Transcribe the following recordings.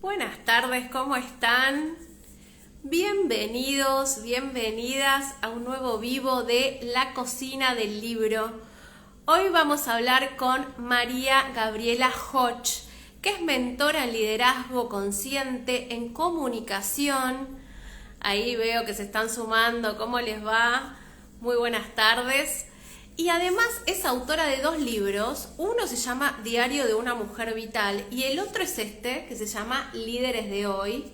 Buenas tardes, ¿cómo están? Bienvenidos, bienvenidas a un nuevo vivo de La Cocina del Libro. Hoy vamos a hablar con María Gabriela Hodge, que es mentora en liderazgo consciente, en comunicación. Ahí veo que se están sumando, ¿cómo les va? Muy buenas tardes. Y además es autora de 2 libros, uno se llama Diario de una mujer vital y el otro es este, que se llama Líderes de hoy.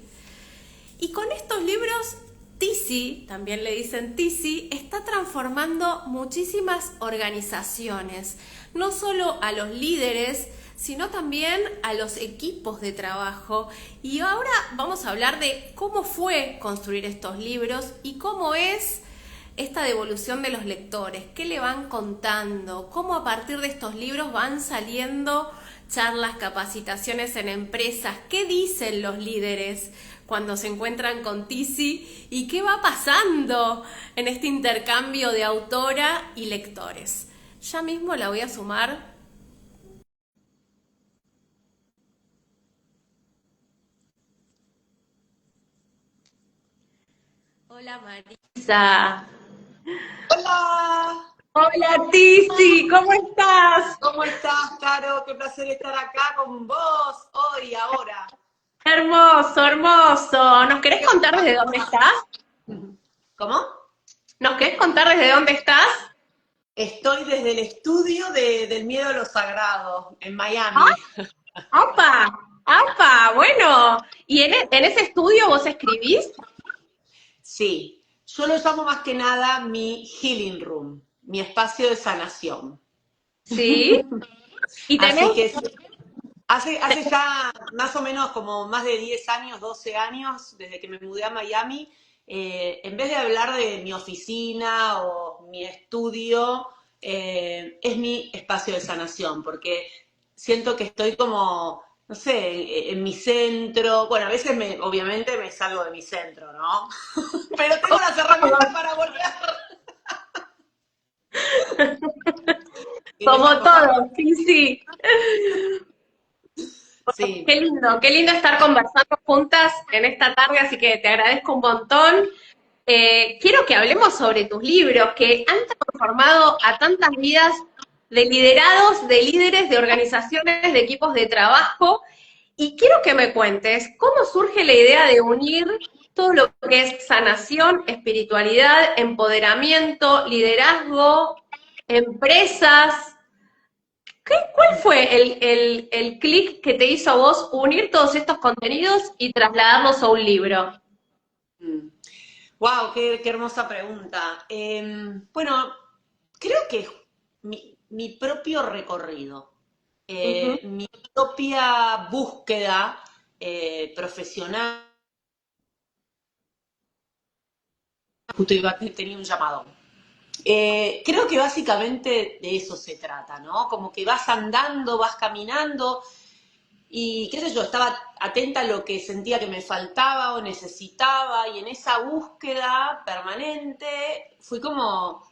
Y con estos libros, Tizi, también le dicen Tizi, está transformando muchísimas organizaciones, no solo a los líderes, sino también a los equipos de trabajo. Y ahora vamos a hablar de cómo fue construir estos libros y cómo es esta devolución de los lectores, qué le van contando, cómo a partir de estos libros van saliendo charlas, capacitaciones en empresas, qué dicen los líderes cuando se encuentran con Tizi y qué va pasando en este intercambio de autora y lectores. Ya mismo la voy a sumar. Hola Marisa. Hola, Hola Tizi, ¿cómo estás? ¿cómo estás, Caro? Qué placer estar acá con vos hoy, ahora. Hermoso, hermoso. ¿Nos querés contar desde dónde estás? ¿Cómo? ¿Nos querés contar desde dónde estás? Estoy desde el estudio del miedo a lo sagrado, en ¡Ah! Miami. ¡Apa! ¡Apa! Bueno, ¿y en ese estudio vos escribís? Sí, yo lo llamo más que nada mi healing room, mi espacio de sanación. Sí. ¿Y tenés? Así que hace ya más o menos como más de 10 años, 12 años, desde que me mudé a Miami, en vez de hablar de mi oficina o mi estudio, es mi espacio de sanación, porque siento que estoy como, no sé, en mi centro. Bueno, a veces obviamente me salgo de mi centro, ¿no? Pero tengo las herramientas para volver en esas Como cosas. todo, sí, sí. Sí. Qué lindo estar conversando juntas en esta tarde, así que te agradezco un montón. Quiero que hablemos sobre tus libros que han transformado a tantas vidas de liderados, de líderes, de organizaciones, de equipos de trabajo. Y quiero que me cuentes cómo surge la idea de unir todo lo que es sanación, espiritualidad, empoderamiento, liderazgo, empresas. ¿Cuál fue el clic que te hizo a vos unir todos estos contenidos y trasladarlos a un libro? Wow, qué hermosa pregunta. Bueno, creo que mi propio recorrido, Ujú. mi propia búsqueda profesional, justo tenía un llamado. Creo que básicamente de eso se trata, ¿no? Como que vas andando, vas caminando y qué sé yo, estaba atenta a lo que sentía que me faltaba o necesitaba y en esa búsqueda permanente fui como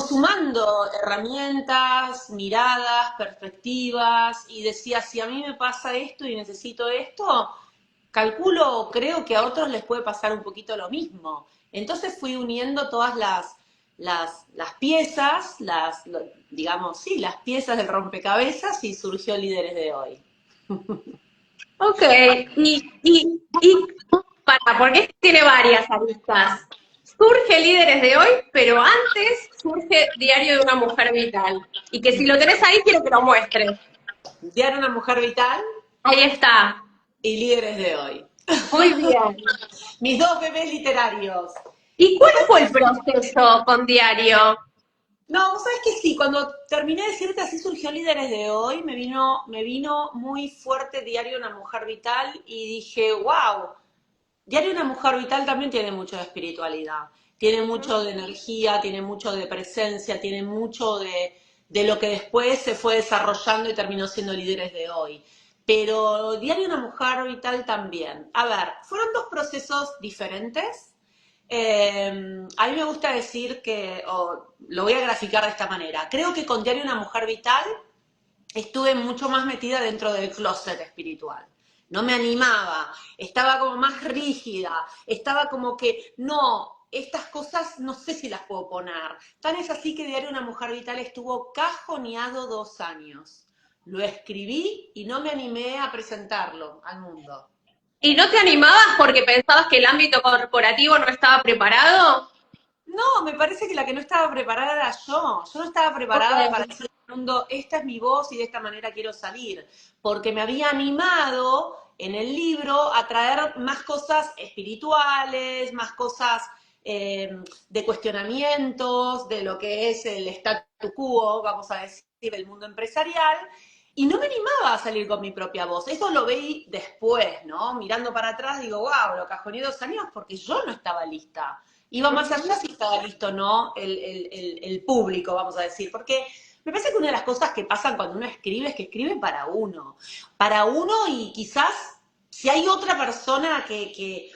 sumando herramientas, miradas, perspectivas, y decía, si a mí me pasa esto y necesito esto, calculo, creo que a otros les puede pasar un poquito lo mismo. Entonces fui uniendo todas las piezas, digamos, sí, las piezas del rompecabezas y surgió Líderes de hoy. Ok, porque tiene varias aristas. Surge Líderes de hoy, pero antes surge Diario de una mujer vital. Y que si lo tenés ahí, quiero que lo muestres. Diana, una mujer vital Ahí está. y Líderes de hoy. Muy bien. Mis dos bebés literarios. ¿Y Y cuál sabes fue que el proceso con Diario? no, vos sabés que sí, cuando terminé de decirte así surgió Líderes de hoy, me vino muy fuerte Diario de una mujer vital y dije, wow, Diario de una mujer vital también tiene mucho de espiritualidad, tiene mucho de energía, tiene mucho de presencia, tiene mucho de lo que después se fue desarrollando y terminó siendo Líderes de hoy. Pero Diario de una mujer vital también. A ver, fueron dos procesos diferentes. A mí me gusta decir que, o lo voy a graficar de esta manera, creo que con Diario de una mujer vital estuve mucho más metida dentro del closet espiritual. no me animaba, estaba como más rígida, estaba como que, no, estas cosas no sé si las puedo poner. Tan es así que Diario de una Mujer Vital estuvo cajoneado 2 años. Lo escribí y no me animé a presentarlo al mundo. ¿Y no te animabas porque pensabas que el ámbito corporativo no estaba preparado? No, me parece que la que no estaba preparada era yo. Yo no estaba Ok. preparada para decir al mundo, esta es mi voz y de esta manera quiero salir. Porque me había animado en el libro a traer más cosas espirituales, más cosas de cuestionamientos, de lo que es el statu quo, vamos a decir, del mundo empresarial. Y no me animaba a salir con mi propia voz. Eso lo veí después, ¿no? Mirando para atrás, digo, wow, lo cajoné 2 años porque yo no estaba lista. Iba más allá Ujú. si estaba listo o no el público, vamos a decir, porque me parece que una de las cosas que pasan cuando uno escribe es que escribe para uno y quizás si hay otra persona que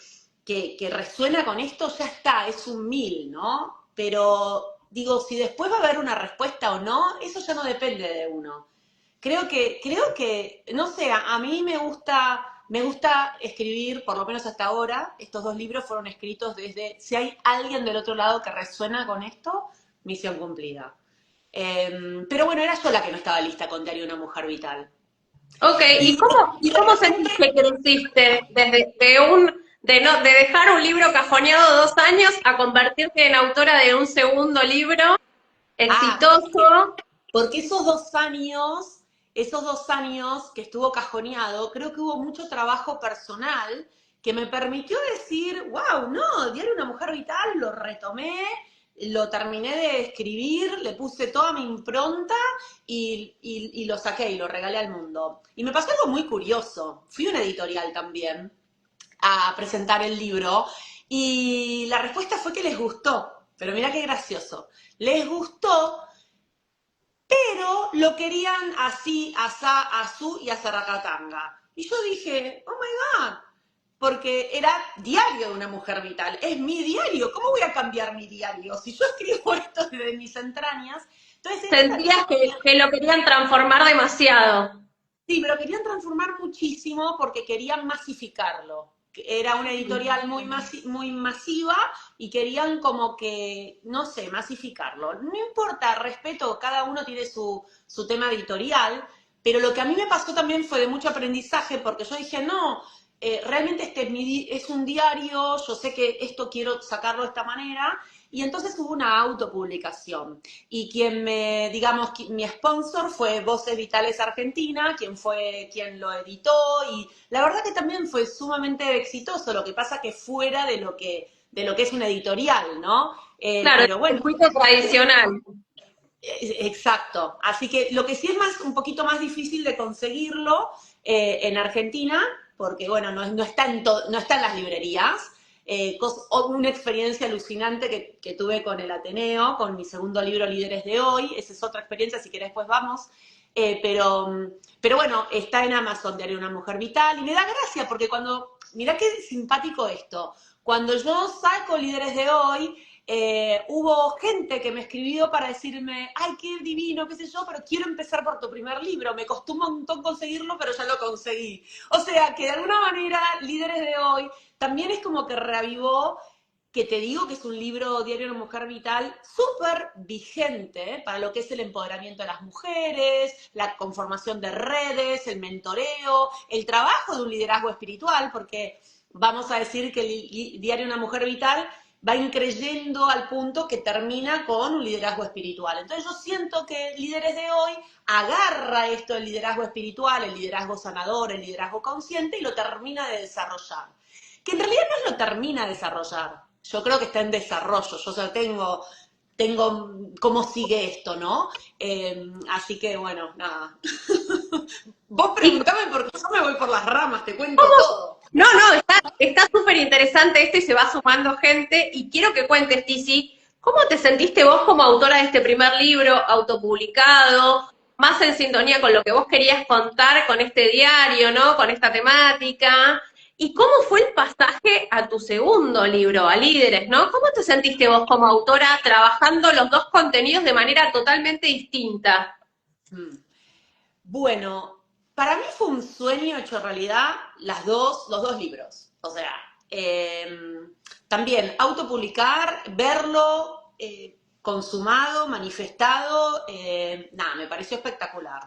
resuena con esto, ya está, es un mil, ¿no? Pero digo, si después va a haber una respuesta o no, eso ya no depende de uno. No sé, a mí me gusta escribir, por lo menos hasta ahora, estos 2 libros fueron escritos desde, si hay alguien del otro lado que resuena con esto, misión cumplida. Pero bueno, era yo la que no estaba lista con Diario de una Mujer Vital. Ok, Y, y cómo sentís que creciste desde de dejar un libro cajoneado 2 años a convertirte en autora de un segundo libro exitoso? porque esos 2 años que estuvo cajoneado, creo que hubo mucho trabajo personal que me permitió decir, wow, no, Diario de una Mujer Vital, lo retomé, lo terminé de escribir, le puse toda mi impronta y lo saqué y lo regalé al mundo. Y me pasó algo muy curioso. Fui a una editorial también a presentar el libro y la respuesta fue que les gustó. Pero mira qué gracioso. Les gustó, pero lo querían así, asá, azú y azaracatanga. Y yo dije, oh my God, porque era diario de una mujer vital, es mi diario, ¿cómo voy a cambiar mi diario? Si yo escribo esto desde mis entrañas, entonces Sentías que lo querían transformar demasiado. sí, pero querían transformar muchísimo porque querían masificarlo. Era una editorial muy masiva y querían como que, no sé, masificarlo. No importa, respeto, cada uno tiene su tema editorial, pero lo que a mí me pasó también fue de mucho aprendizaje porque yo dije, no, realmente este es un diario, yo sé que esto quiero sacarlo de esta manera, y entonces hubo una autopublicación. Y digamos, mi sponsor fue Voces Vitales Argentina, quien lo editó, y la verdad que también fue sumamente exitoso, lo que pasa que fuera de lo que es una editorial, ¿no? Claro, Pero el bueno, circuito tradicional. exacto. Así que lo que sí es un poquito más difícil de conseguirlo en Argentina, porque bueno, no está no está en las librerías. Una experiencia alucinante que tuve con el Ateneo, con mi segundo libro Líderes de Hoy. Esa es otra experiencia, si querés después vamos. Pero bueno, está en Amazon, Diario de una Mujer Vital, y me da gracia porque mirá qué simpático esto, cuando yo saco Líderes de Hoy, hubo gente que me escribió para decirme, ay, qué divino, qué sé yo, pero quiero empezar por tu primer libro, me costó un montón conseguirlo, pero ya lo conseguí. O sea, que de alguna manera Líderes de Hoy también es como que reavivó, que te digo que es un libro, Diario de una Mujer Vital, súper vigente para lo que es el empoderamiento de las mujeres, la conformación de redes, el mentoreo, el trabajo de un liderazgo espiritual, porque vamos a decir que el Diario de una Mujer Vital va increyendo al punto que termina con un liderazgo espiritual. Entonces yo siento que Líderes de Hoy agarra esto del liderazgo espiritual, el liderazgo sanador, el liderazgo consciente y lo termina de desarrollar. Que en realidad no lo termina de desarrollar. Yo creo que está en desarrollo. Yo ya tengo cómo sigue esto, ¿no? Así que bueno, nada. Vos ¿Y preguntame porque yo me voy por las ramas, te cuento todo. no, no, está súper interesante esto y se va sumando gente. Y quiero que cuentes, Tizi, ¿cómo te sentiste vos como autora de este primer libro, autopublicado, más en sintonía con lo que vos querías contar con este diario, ¿no? Con esta temática. ¿Y cómo fue el pasaje a tu segundo libro, a Líderes, ¿no? ¿Cómo te sentiste vos como autora trabajando los dos contenidos de manera totalmente distinta? Mm. Bueno, Para mí fue un sueño hecho realidad los dos libros. O sea, también autopublicar, verlo consumado, manifestado, nada, me pareció espectacular.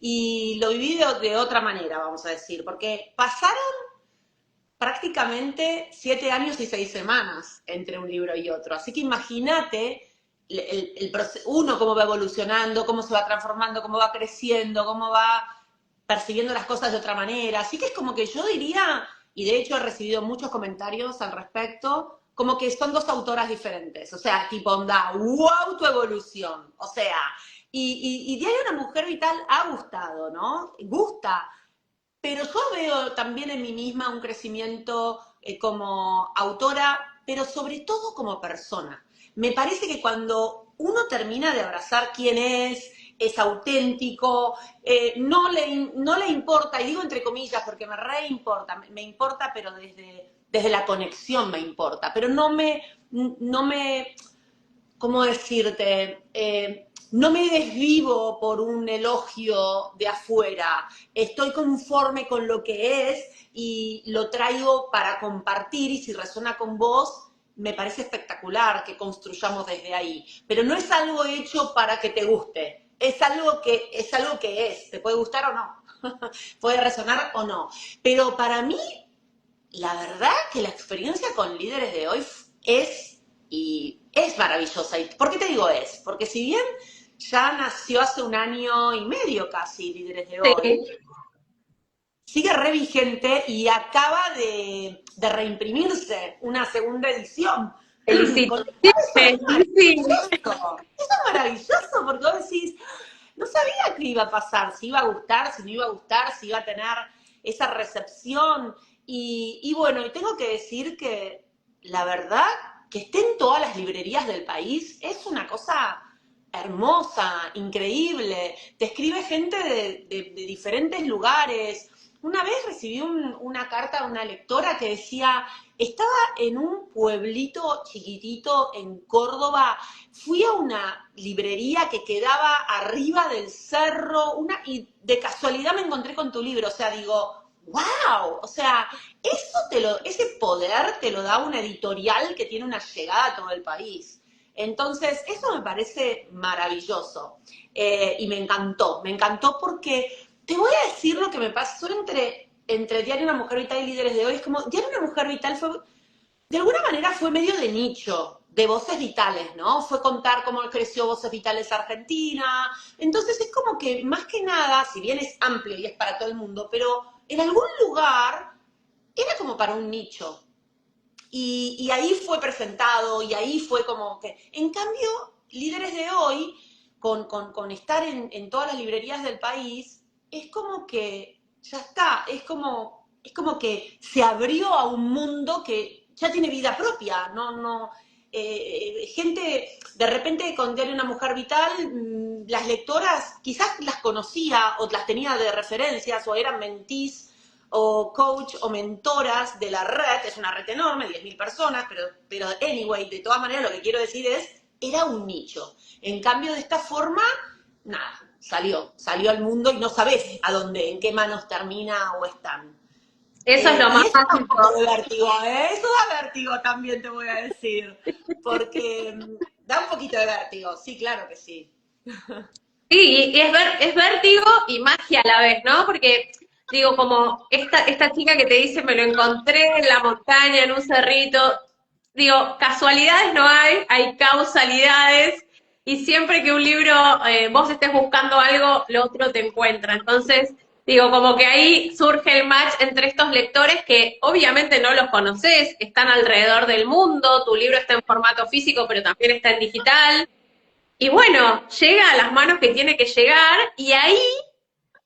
Y lo viví de otra manera, vamos a decir, porque pasaron prácticamente 7 años y 6 semanas entre un libro y otro. Así que imagínate uno cómo va evolucionando, cómo se va transformando, cómo va creciendo, cómo va percibiendo las cosas de otra manera. Así que es como que yo diría, y de hecho he recibido muchos comentarios al respecto, como que son dos autoras diferentes. O sea, tipo onda, wow, tu evolución. O sea, y Diario de una Mujer Vital ha gustado, ¿no? Gusta, pero yo veo también en mí misma un crecimiento como autora, pero sobre todo como persona. Me parece que cuando uno termina de abrazar quién es auténtico, no le importa, y digo entre comillas porque me re importa, me importa, pero desde la conexión me importa, pero no me ¿cómo decirte? No me desvivo por un elogio de afuera, estoy conforme con lo que es y lo traigo para compartir y si resuena con vos, me parece espectacular que construyamos desde ahí. Pero no es algo hecho para que te guste, es algo que es, te puede gustar o no, puede resonar o no. Pero para mí la verdad que la experiencia con líderes de hoy es maravillosa. ¿Y por qué te digo es? Porque si bien ya nació hace 1 año y medio casi líderes de hoy, Sí. sigue re vigente y acaba de reimprimirse una segunda edición. Con lo cual eso es Felicísimo. maravilloso. Eso es maravilloso porque vos decís, no sabía qué iba a pasar, si iba a gustar, si no iba a gustar, si iba a tener esa recepción. Y bueno, y tengo que decir que la verdad que esté en todas las librerías del país es una cosa hermosa, increíble. Te escribe gente de diferentes lugares. Una vez recibí una carta de una lectora que decía, estaba en un pueblito chiquitito en Córdoba, fui a una librería que quedaba arriba del cerro, y de casualidad me encontré con tu libro, o sea, digo, wow, o sea, ese poder te lo da una editorial que tiene una llegada a todo el país. Entonces, eso me parece maravilloso y me encantó porque te voy a decir lo que me pasó entre Diario de una Mujer Vital y Líderes de Hoy. Es como, Diario de una Mujer Vital fue, de alguna manera fue medio de nicho, de Voces Vitales, ¿no? Fue contar cómo creció Voces Vitales Argentina. Entonces es como que, más que nada, si bien es amplio y es para todo el mundo, pero en algún lugar era como para un nicho. Y ahí fue presentado y ahí fue como que... En cambio, Líderes de Hoy, con estar en todas las librerías del país, es como que ya está, es como que se abrió a un mundo que ya tiene vida propia, gente, de repente con Diario de una Mujer Vital, las lectoras quizás las conocía o las tenía de referencias o eran mentís o coach o mentoras de la red, es una red enorme, 10.000 personas, pero anyway, de todas maneras lo que quiero decir es, era un nicho. En cambio, de esta forma, nada, salió al mundo y no sabés a dónde, en qué manos termina o están. Eso es lo Y más eso da un mágico. poco de vértigo, ¿eh? Eso da vértigo también, te voy a decir, porque da un poquito de vértigo, sí, claro que sí. Sí, y es vértigo y magia a la vez, ¿no? Porque, digo, como esta chica que te dice, me lo encontré en la montaña, en un cerrito, digo, casualidades no hay causalidades, y siempre que un libro, vos estés buscando algo, lo otro te encuentra. Entonces, digo, como que ahí surge el match entre estos lectores que obviamente no los conoces, están alrededor del mundo, tu libro está en formato físico, pero también está en digital. Y bueno, llega a las manos que tiene que llegar y ahí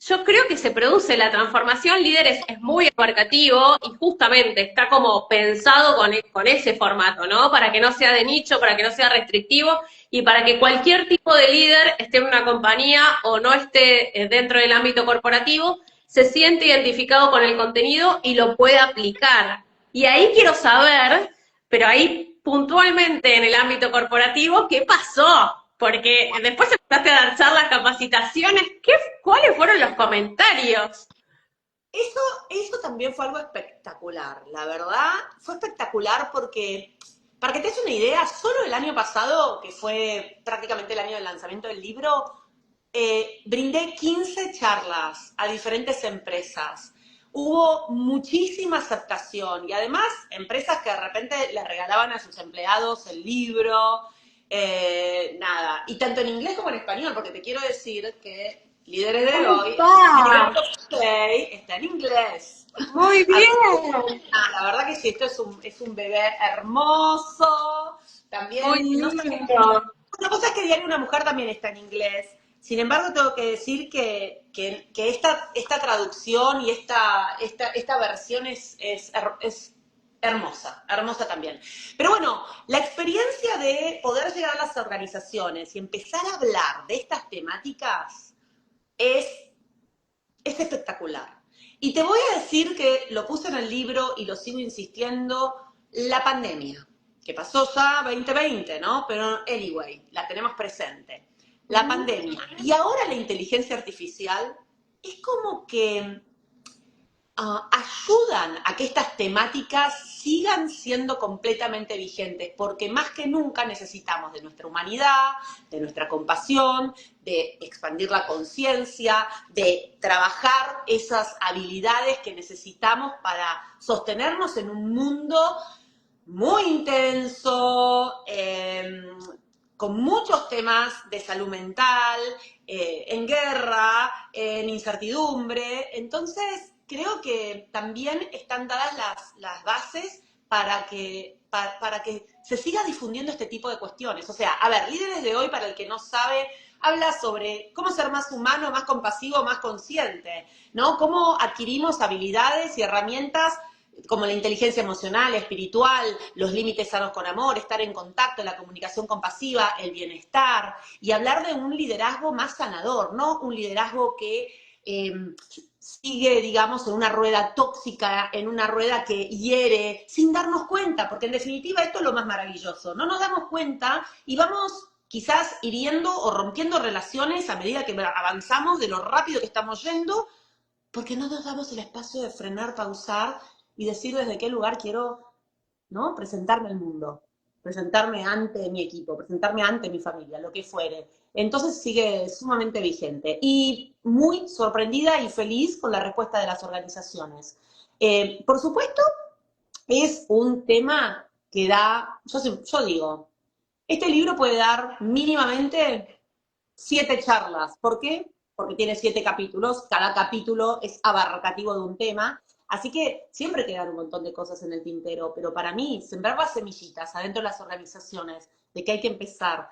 yo creo que se produce la transformación. Líderes es muy abarcativo y justamente está como pensado con ese formato, ¿no? Para que no sea de nicho, para que no sea restrictivo y para que cualquier tipo de líder esté en una compañía o no esté dentro del ámbito corporativo, se siente identificado con el contenido y lo puede aplicar. Y ahí quiero saber, pero ahí puntualmente en el ámbito corporativo, ¿qué pasó? porque después empezaste a dar charlas, capacitaciones. ¿Cuáles fueron los comentarios? Eso, eso también fue algo espectacular, la verdad, fue espectacular porque, para que te des una idea, solo el año pasado, que fue prácticamente el año del lanzamiento del libro, brindé 15 charlas a diferentes empresas. Hubo muchísima aceptación y además empresas que de repente le regalaban a sus empleados el libro, nada, y tanto en inglés como en español, porque te quiero decir que Líderes de Hoy, el libro está en inglés. Muy Así bien, que, la verdad que sí, esto es un bebé hermoso. muy También, no sé, lindo. una cosa es que Diario de una Mujer también está en inglés. Sin embargo, tengo que decir que esta traducción y esta versión es hermosa, hermosa también. Pero bueno, la experiencia de poder llegar a las organizaciones y empezar a hablar de estas temáticas es, es espectacular. Y te voy a decir que lo puse en el libro y lo sigo insistiendo, la pandemia, que pasó ya 2020, ¿no? Pero anyway, la tenemos presente. La pandemia y ahora la inteligencia artificial es como que ayudan a que estas temáticas sigan siendo completamente vigentes, porque más que nunca necesitamos de nuestra humanidad, de nuestra compasión, de expandir la conciencia, de trabajar esas habilidades que necesitamos para sostenernos en un mundo muy intenso, con muchos temas de salud mental, en guerra, en incertidumbre. Entonces, creo que también están dadas las bases para que se siga difundiendo este tipo de cuestiones. O sea, a ver, Líderes de Hoy, para el que no sabe, habla sobre cómo ser más humano, más compasivo, más consciente, ¿no? Cómo adquirimos habilidades y herramientas como la inteligencia emocional, espiritual, los límites sanos con amor, estar en contacto, la comunicación compasiva, el bienestar, y hablar de un liderazgo más sanador, no un liderazgo que sigue, digamos, en una rueda tóxica, en una rueda que hiere, sin darnos cuenta, porque en definitiva esto es lo más maravilloso, no nos damos cuenta y vamos quizás hiriendo o rompiendo relaciones a medida que avanzamos de lo rápido que estamos yendo, porque no nos damos el espacio de frenar, pausar y decir desde qué lugar quiero, ¿no? Presentarme al mundo, presentarme ante mi equipo, presentarme ante mi familia, lo que fuere. Entonces sigue sumamente vigente y muy sorprendida y feliz con la respuesta de las organizaciones. Por supuesto, es un tema que da, yo digo, este libro puede dar mínimamente 7 charlas. ¿Por qué? Porque tiene 7 capítulos, cada capítulo es abarcativo de un tema, así que siempre quedan un montón de cosas en el tintero, pero para mí, sembrar las semillitas adentro de las organizaciones, de que hay que empezar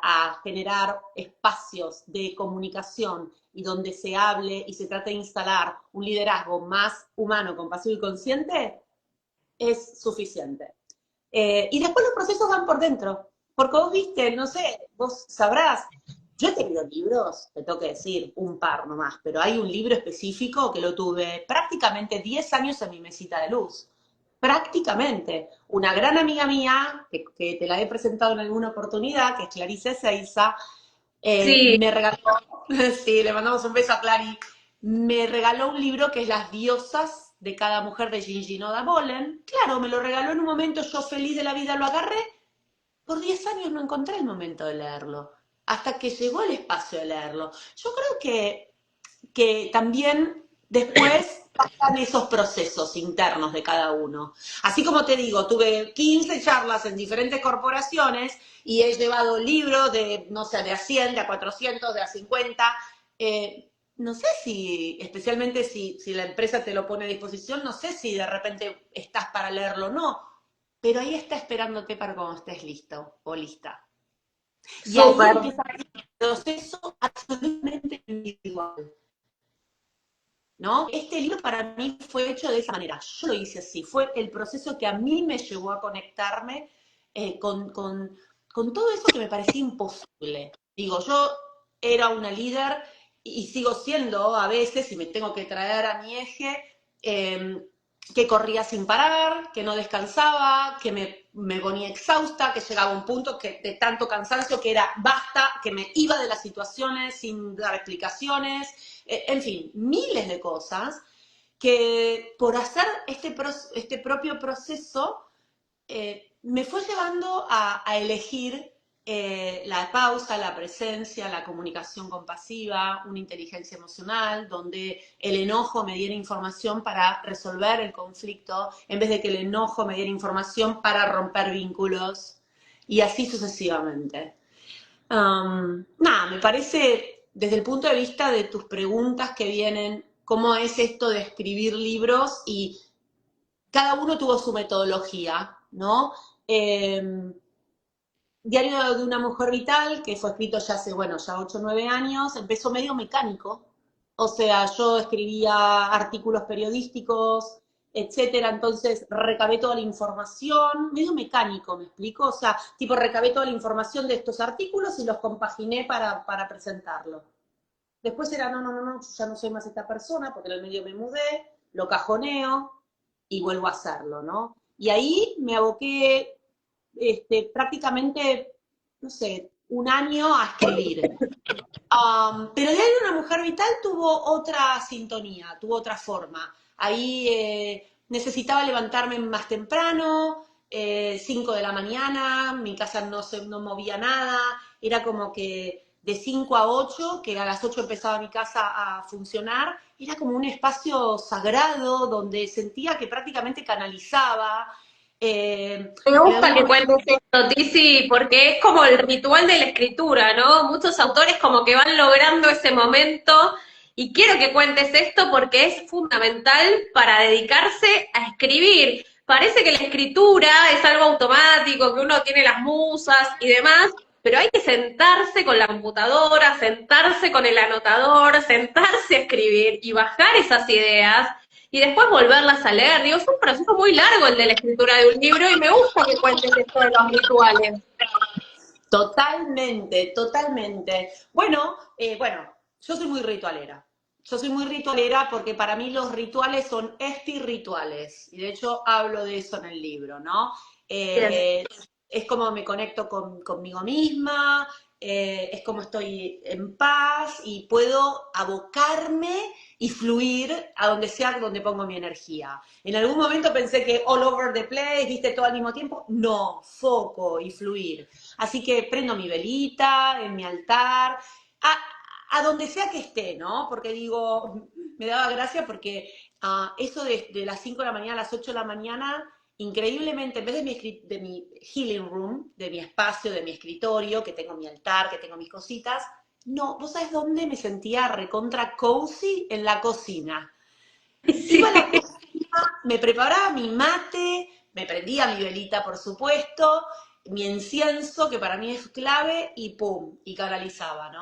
a generar espacios de comunicación y donde se hable y se trate de instalar un liderazgo más humano, compasivo y consciente, es suficiente. Y después los procesos van por dentro. Porque vos viste, no sé, vos sabrás, yo he tenido libros, te tengo que decir, un par nomás, pero hay un libro específico que lo tuve prácticamente 10 años en mi mesita de luz. Prácticamente. Una gran amiga mía, que te la he presentado en alguna oportunidad, que es Clarice Ezeiza, Sí, me regaló, sí, le mandamos un beso a Clary, me regaló un libro que es Las diosas de cada mujer de Gigi Noda Bolen. Claro, me lo regaló en un momento, yo feliz de la vida lo agarré. Por 10 años no encontré el momento de leerlo, hasta que llegó el espacio de leerlo. Yo creo que también después pasan esos procesos internos de cada uno. Así como te digo, tuve 15 charlas en diferentes corporaciones y he llevado libros de, no sé, de a 100, de a 400, de a 50. No sé si, especialmente si la empresa te lo pone a disposición, no sé si de repente estás para leerlo o no, pero ahí está esperándote para cuando estés listo o lista. Y ahí súper. empieza un proceso absolutamente individual. ¿No? Este libro para mí fue hecho de esa manera, yo lo hice así, fue el proceso que a mí me llevó a conectarme con todo eso que me parecía imposible. Digo, yo era una líder y sigo siendo a veces, y me tengo que traer a mi eje, que corría sin parar, que no descansaba, que me ponía exhausta, que llegaba a un punto que, de tanto cansancio que era basta, que me iba de las situaciones sin dar explicaciones, en fin, miles de cosas que por hacer este propio proceso me fue llevando a elegir la pausa, la presencia, la comunicación compasiva, una inteligencia emocional, donde el enojo me diera información para resolver el conflicto, en vez de que el enojo me diera información para romper vínculos, y así sucesivamente. Nada, me parece, desde el punto de vista de tus preguntas que vienen, cómo es esto de escribir libros, y cada uno tuvo su metodología, ¿no? Diario de una mujer vital, que fue escrito ya hace, bueno, ya 8 o 9 años, empezó medio mecánico. O sea, yo escribía artículos periodísticos, etcétera, entonces recabé toda la información, medio mecánico, ¿me explico? O sea, tipo recabé toda la información de estos artículos y los compaginé para presentarlo. Después era, no, yo ya no soy más esta persona, porque en el medio me mudé, lo cajoneo y vuelvo a hacerlo, ¿no? Y ahí me aboqué prácticamente, no sé, un año a escribir. Pero Diario de una mujer vital tuvo otra sintonía, tuvo otra forma. Ahí necesitaba levantarme más temprano, 5 de la mañana, mi casa no movía nada, era como que de 5 a 8, que a las 8 empezaba mi casa a funcionar, era como un espacio sagrado donde sentía que prácticamente canalizaba. Me En gusta algún que momento cuentes esto, Tizi, porque es como el ritual de la escritura, ¿no? Muchos autores como que van logrando ese momento y quiero que cuentes esto porque es fundamental para dedicarse a escribir. Parece que la escritura es algo automático, que uno tiene las musas y demás, pero hay que sentarse con la computadora, sentarse con el anotador, sentarse a escribir y bajar esas ideas y después volverlas a leer. Digo, es un proceso muy largo el de la escritura de un libro y me gusta que cuentes esto de los rituales. totalmente, totalmente. Bueno, yo soy muy ritualera. Yo soy muy ritualera porque para mí los rituales son espirituales. Y de hecho hablo de eso en el libro, ¿no? Bien. Eh, es como me conecto conmigo misma, es como estoy en paz y puedo abocarme y fluir a donde sea donde pongo mi energía. En algún momento pensé que all over the place, viste, todo al mismo tiempo. No, foco y fluir. Así que prendo mi velita en mi altar, a, a donde sea que esté, ¿no? Porque digo, me daba gracia porque eso de las 5 de la mañana a las 8 de la mañana, increíblemente, en vez de mi healing room, de mi espacio, de mi escritorio, que tengo mi altar, que tengo mis cositas, no, ¿vos sabés dónde me sentía recontra cozy? En la cocina. Iba a la Sí. cocina, me preparaba mi mate, me prendía mi velita, por supuesto, mi incienso, que para mí es clave, y pum, y canalizaba, ¿no?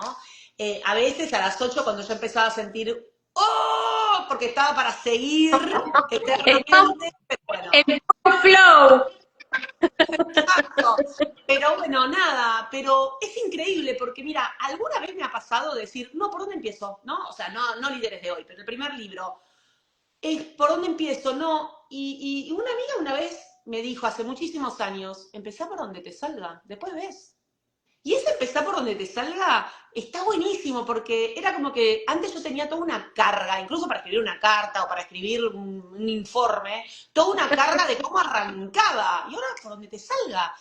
A veces a las 8 cuando yo empezaba a sentir, ¡oh! Porque estaba para seguir Estamos eternamente, pero bueno, en flow. exacto. Pero bueno, nada, pero es increíble porque mira, alguna vez me ha pasado decir, no, ¿por dónde empiezo? ¿No? O sea, no líderes de hoy, pero el primer libro. ¿Por dónde empiezo? No. Y una amiga una vez me dijo hace muchísimos años, empezá por donde te salga, después ves. Y ese empezar por donde te salga está buenísimo, porque era como que antes yo tenía toda una carga, incluso para escribir una carta o para escribir un informe, toda una carga de cómo arrancaba. Y ahora por donde te salga.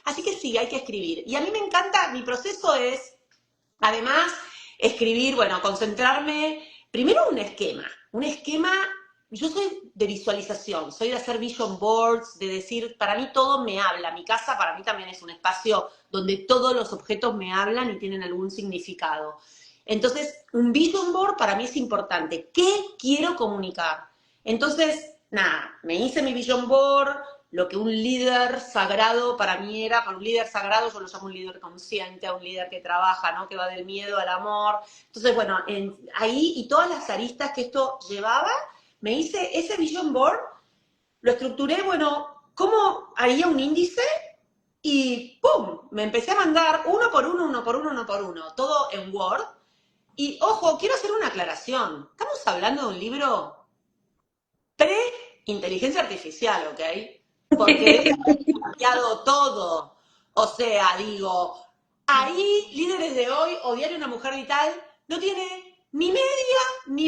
Así que sí, hay que escribir. Y a mí me encanta, mi proceso es, además, escribir, bueno, concentrarme, primero un esquema, yo soy de visualización, soy de hacer vision boards, de decir, para mí todo me habla, mi casa para mí también es un espacio donde todos los objetos me hablan y tienen algún significado. Entonces, un vision board para mí es importante. ¿Qué quiero comunicar? Entonces, nada, me hice mi vision board, lo que un líder sagrado para mí era, para un líder sagrado yo lo llamo un líder consciente, a un líder que trabaja, ¿no? Que va del miedo al amor. Entonces, bueno, ahí y todas las aristas que esto llevaba, me hice ese vision board, lo estructuré, bueno, ¿cómo haría un índice? Y ¡pum! Me empecé a mandar uno por uno, uno por uno, uno por uno, todo en Word. Y ojo, quiero hacer una aclaración. Estamos hablando de un libro pre inteligencia artificial, ¿ok? Porque eso ha cambiado todo. O sea, digo, ahí, líderes de hoy o Diario Una Mujer Vital, no tiene ni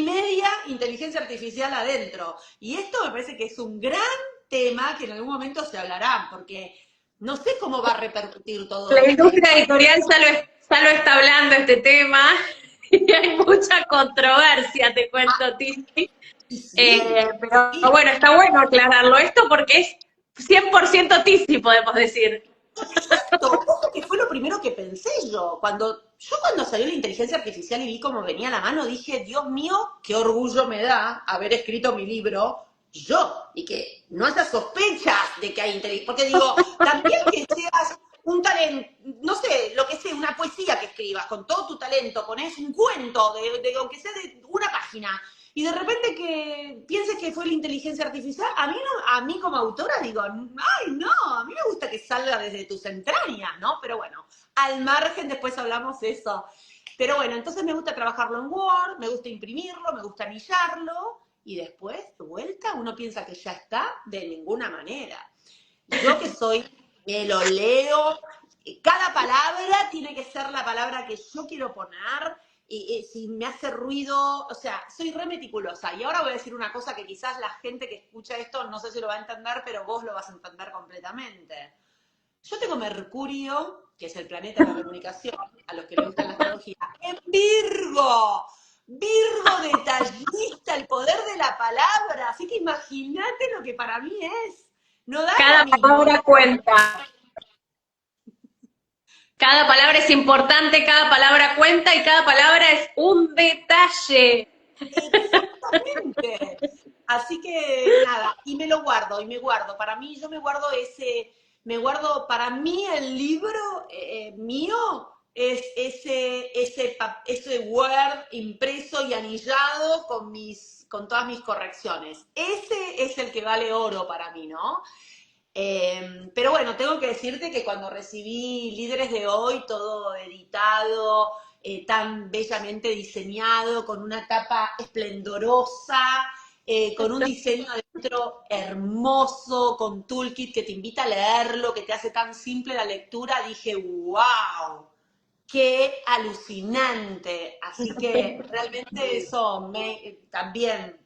media inteligencia artificial adentro. Y esto me parece que es un gran tema que en algún momento se hablará, porque no sé cómo va a repercutir todo La esto. industria editorial ya lo está hablando este tema y hay mucha controversia, te cuento, Titi. Y sí, Pero sí, bueno, está bueno aclararlo esto porque es 100% Titi, podemos decir. exacto. Ojo que fue lo primero que pensé yo. Cuando salió la inteligencia artificial y vi cómo venía la mano, dije, Dios mío, qué orgullo me da haber escrito mi libro yo. Y que no haya sospechas de que hay inteligencia. Porque digo, también que seas un talento, no sé, lo que sea, una poesía que escribas con todo tu talento, pones un cuento, aunque sea de una página, y de repente que pienses que fue la inteligencia artificial, a mí, no, a mí como autora digo, ay no, a mí me gusta que salga desde tus entrañas, ¿no? Pero bueno, al margen después hablamos de eso. Pero bueno, entonces me gusta trabajarlo en Word, me gusta imprimirlo, me gusta anillarlo, y después, de vuelta, uno piensa que ya está, de ninguna manera. Yo que soy, me lo leo, cada palabra tiene que ser la palabra que yo quiero poner, y si me hace ruido, o sea, soy re meticulosa. Y ahora voy a decir una cosa que quizás la gente que escucha esto no sé si lo va a entender, pero vos lo vas a entender completamente. Yo tengo Mercurio, que es el planeta de la comunicación, a los que les gusta la astrología, en Virgo. Virgo detallista, el poder de la palabra. Así que imagínate lo que para mí es. No da lo Cada mismo. palabra cuenta. Cada palabra es importante, cada palabra cuenta y cada palabra es un detalle. Exactamente. Así que nada, y me guardo. Para mí, yo me guardo, para mí el libro mío es ese Word impreso y anillado con todas mis correcciones. Ese es el que vale oro para mí, ¿no? Pero bueno, tengo que decirte que cuando recibí Líderes de Hoy, todo editado, tan bellamente diseñado, con una tapa esplendorosa, con un diseño adentro hermoso, con toolkit que te invita a leerlo, que te hace tan simple la lectura, dije, wow, qué alucinante. Así que realmente eso también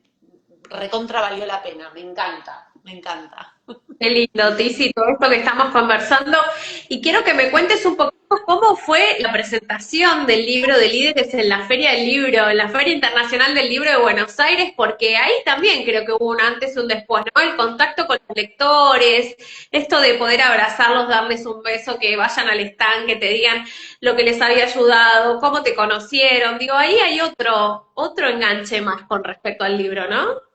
recontra valió la pena, me encanta, me encanta. Qué lindo, Tizi, todo esto que estamos conversando. Y quiero que me cuentes un poquito cómo fue la presentación del libro de líderes en la Feria del Libro, en la Feria Internacional del Libro de Buenos Aires, porque ahí también creo que hubo un antes y un después, ¿no? El contacto con los lectores, esto de poder abrazarlos, darles un beso, que vayan al stand, que te digan lo que les había ayudado, cómo te conocieron. Digo, ahí hay otro enganche más con respecto al libro, ¿no?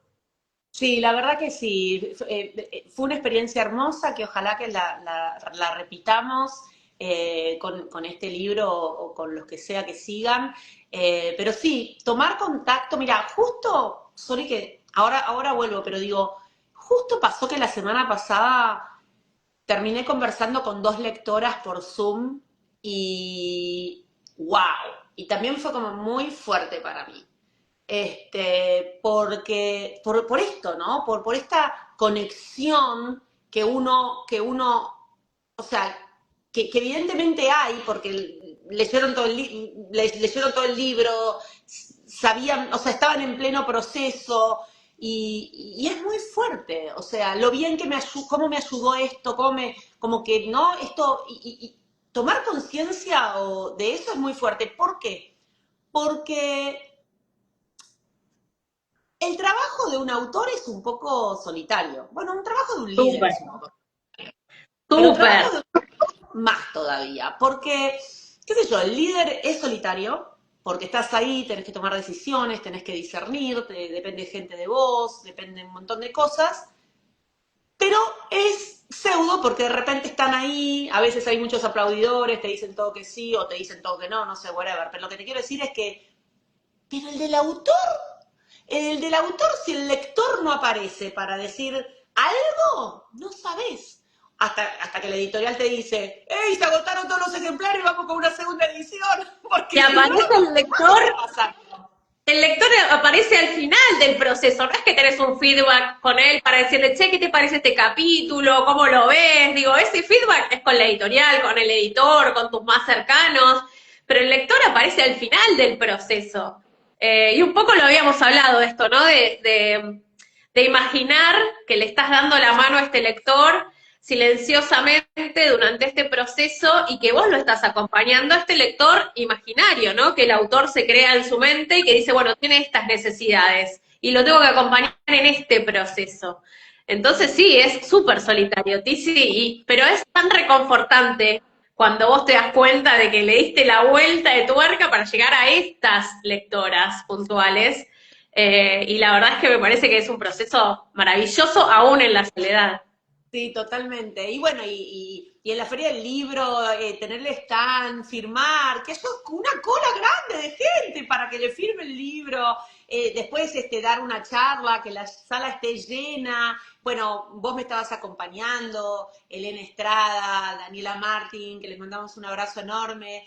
Sí, la verdad que sí. Fue una experiencia hermosa que ojalá que la repitamos con este libro o con los que sea que sigan. Pero sí, tomar contacto. Mira, justo, sorry que ahora vuelvo, pero digo, justo pasó que la semana pasada terminé conversando con dos lectoras por Zoom y wow. Y también fue como muy fuerte para mí porque por esto, ¿no? Por esta conexión o sea, que evidentemente hay, porque leyeron todo el libro, sabían, o sea, estaban en pleno proceso, y es muy fuerte, o sea, lo bien que cómo me ayudó esto, como que, ¿no? Esto, y tomar conciencia de eso es muy fuerte. ¿Por qué? Porque el trabajo de un autor es un poco solitario. Bueno, un trabajo de un líder Súper, es un poco solitario. Pero un súper. trabajo de un autor más todavía. Porque, qué sé yo, el líder es solitario, porque estás ahí, tenés que tomar decisiones, tenés que discernir, depende gente de vos, depende un montón de cosas. Pero es pseudo porque de repente están ahí, a veces hay muchos aplaudidores, te dicen todo que sí o te dicen todo que no, no sé, whatever. Pero lo que te quiero decir es que, pero el del autor, si el lector no aparece para decir algo, no sabes. Hasta que la editorial te dice, ¡Ey, se agotaron todos los ejemplares, vamos con una segunda edición! Si Porque si no, aparece el no lector, está pasando. el lector aparece al final del proceso, no es que tenés un feedback con él para decirle, che, ¿qué te parece este capítulo? ¿Cómo lo ves? Digo, ese feedback es con la editorial, con el editor, con tus más cercanos, pero el lector aparece al final del proceso. Y un poco lo habíamos hablado esto, ¿no? De imaginar que le estás dando la mano a este lector silenciosamente durante este proceso y que vos lo estás acompañando a este lector imaginario, ¿no? Que el autor se crea en su mente y que dice, bueno, tiene estas necesidades y lo tengo que acompañar en este proceso. Entonces sí, es súper solitario, Tizi, pero es tan reconfortante cuando vos te das cuenta de que le diste la vuelta de tuerca para llegar a estas lectoras puntuales. Y la verdad es que me parece que es un proceso maravilloso aún en la soledad. Sí, totalmente. Y bueno, y en la feria del libro, tener el stand, firmar, que eso es una cola grande de gente para que le firme el libro, después dar una charla, que la sala esté llena. Bueno, vos me estabas acompañando, Elena Estrada, Daniela Martín, que les mandamos un abrazo enorme.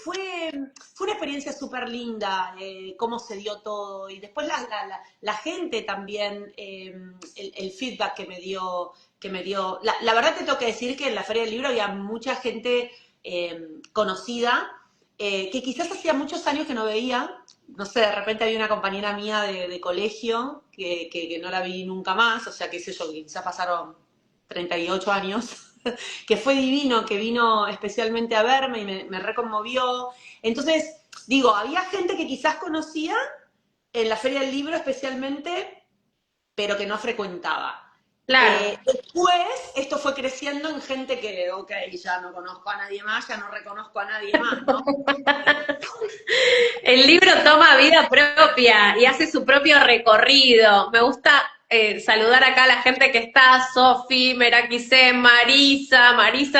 Fue una experiencia súper linda, cómo se dio todo. Y después la gente también, el feedback que me dio. La verdad te tengo que decir que en la Feria del Libro había mucha gente conocida, que quizás hacía muchos años que no veía. No sé, de repente había una compañera mía de colegio que no la vi nunca más, o sea, qué sé yo, quizás pasaron 38 años, que fue divino, que vino especialmente a verme y me reconmovió. Entonces, digo, había gente que quizás conocía en la Feria del Libro especialmente, pero que no frecuentaba. Claro. Después, esto fue creciendo en gente que, ok, ya no conozco a nadie más, ya no reconozco a nadie más, ¿no? El libro toma vida propia y hace su propio recorrido. Me gusta saludar acá a la gente que está, Sofi, Merakise, Marisa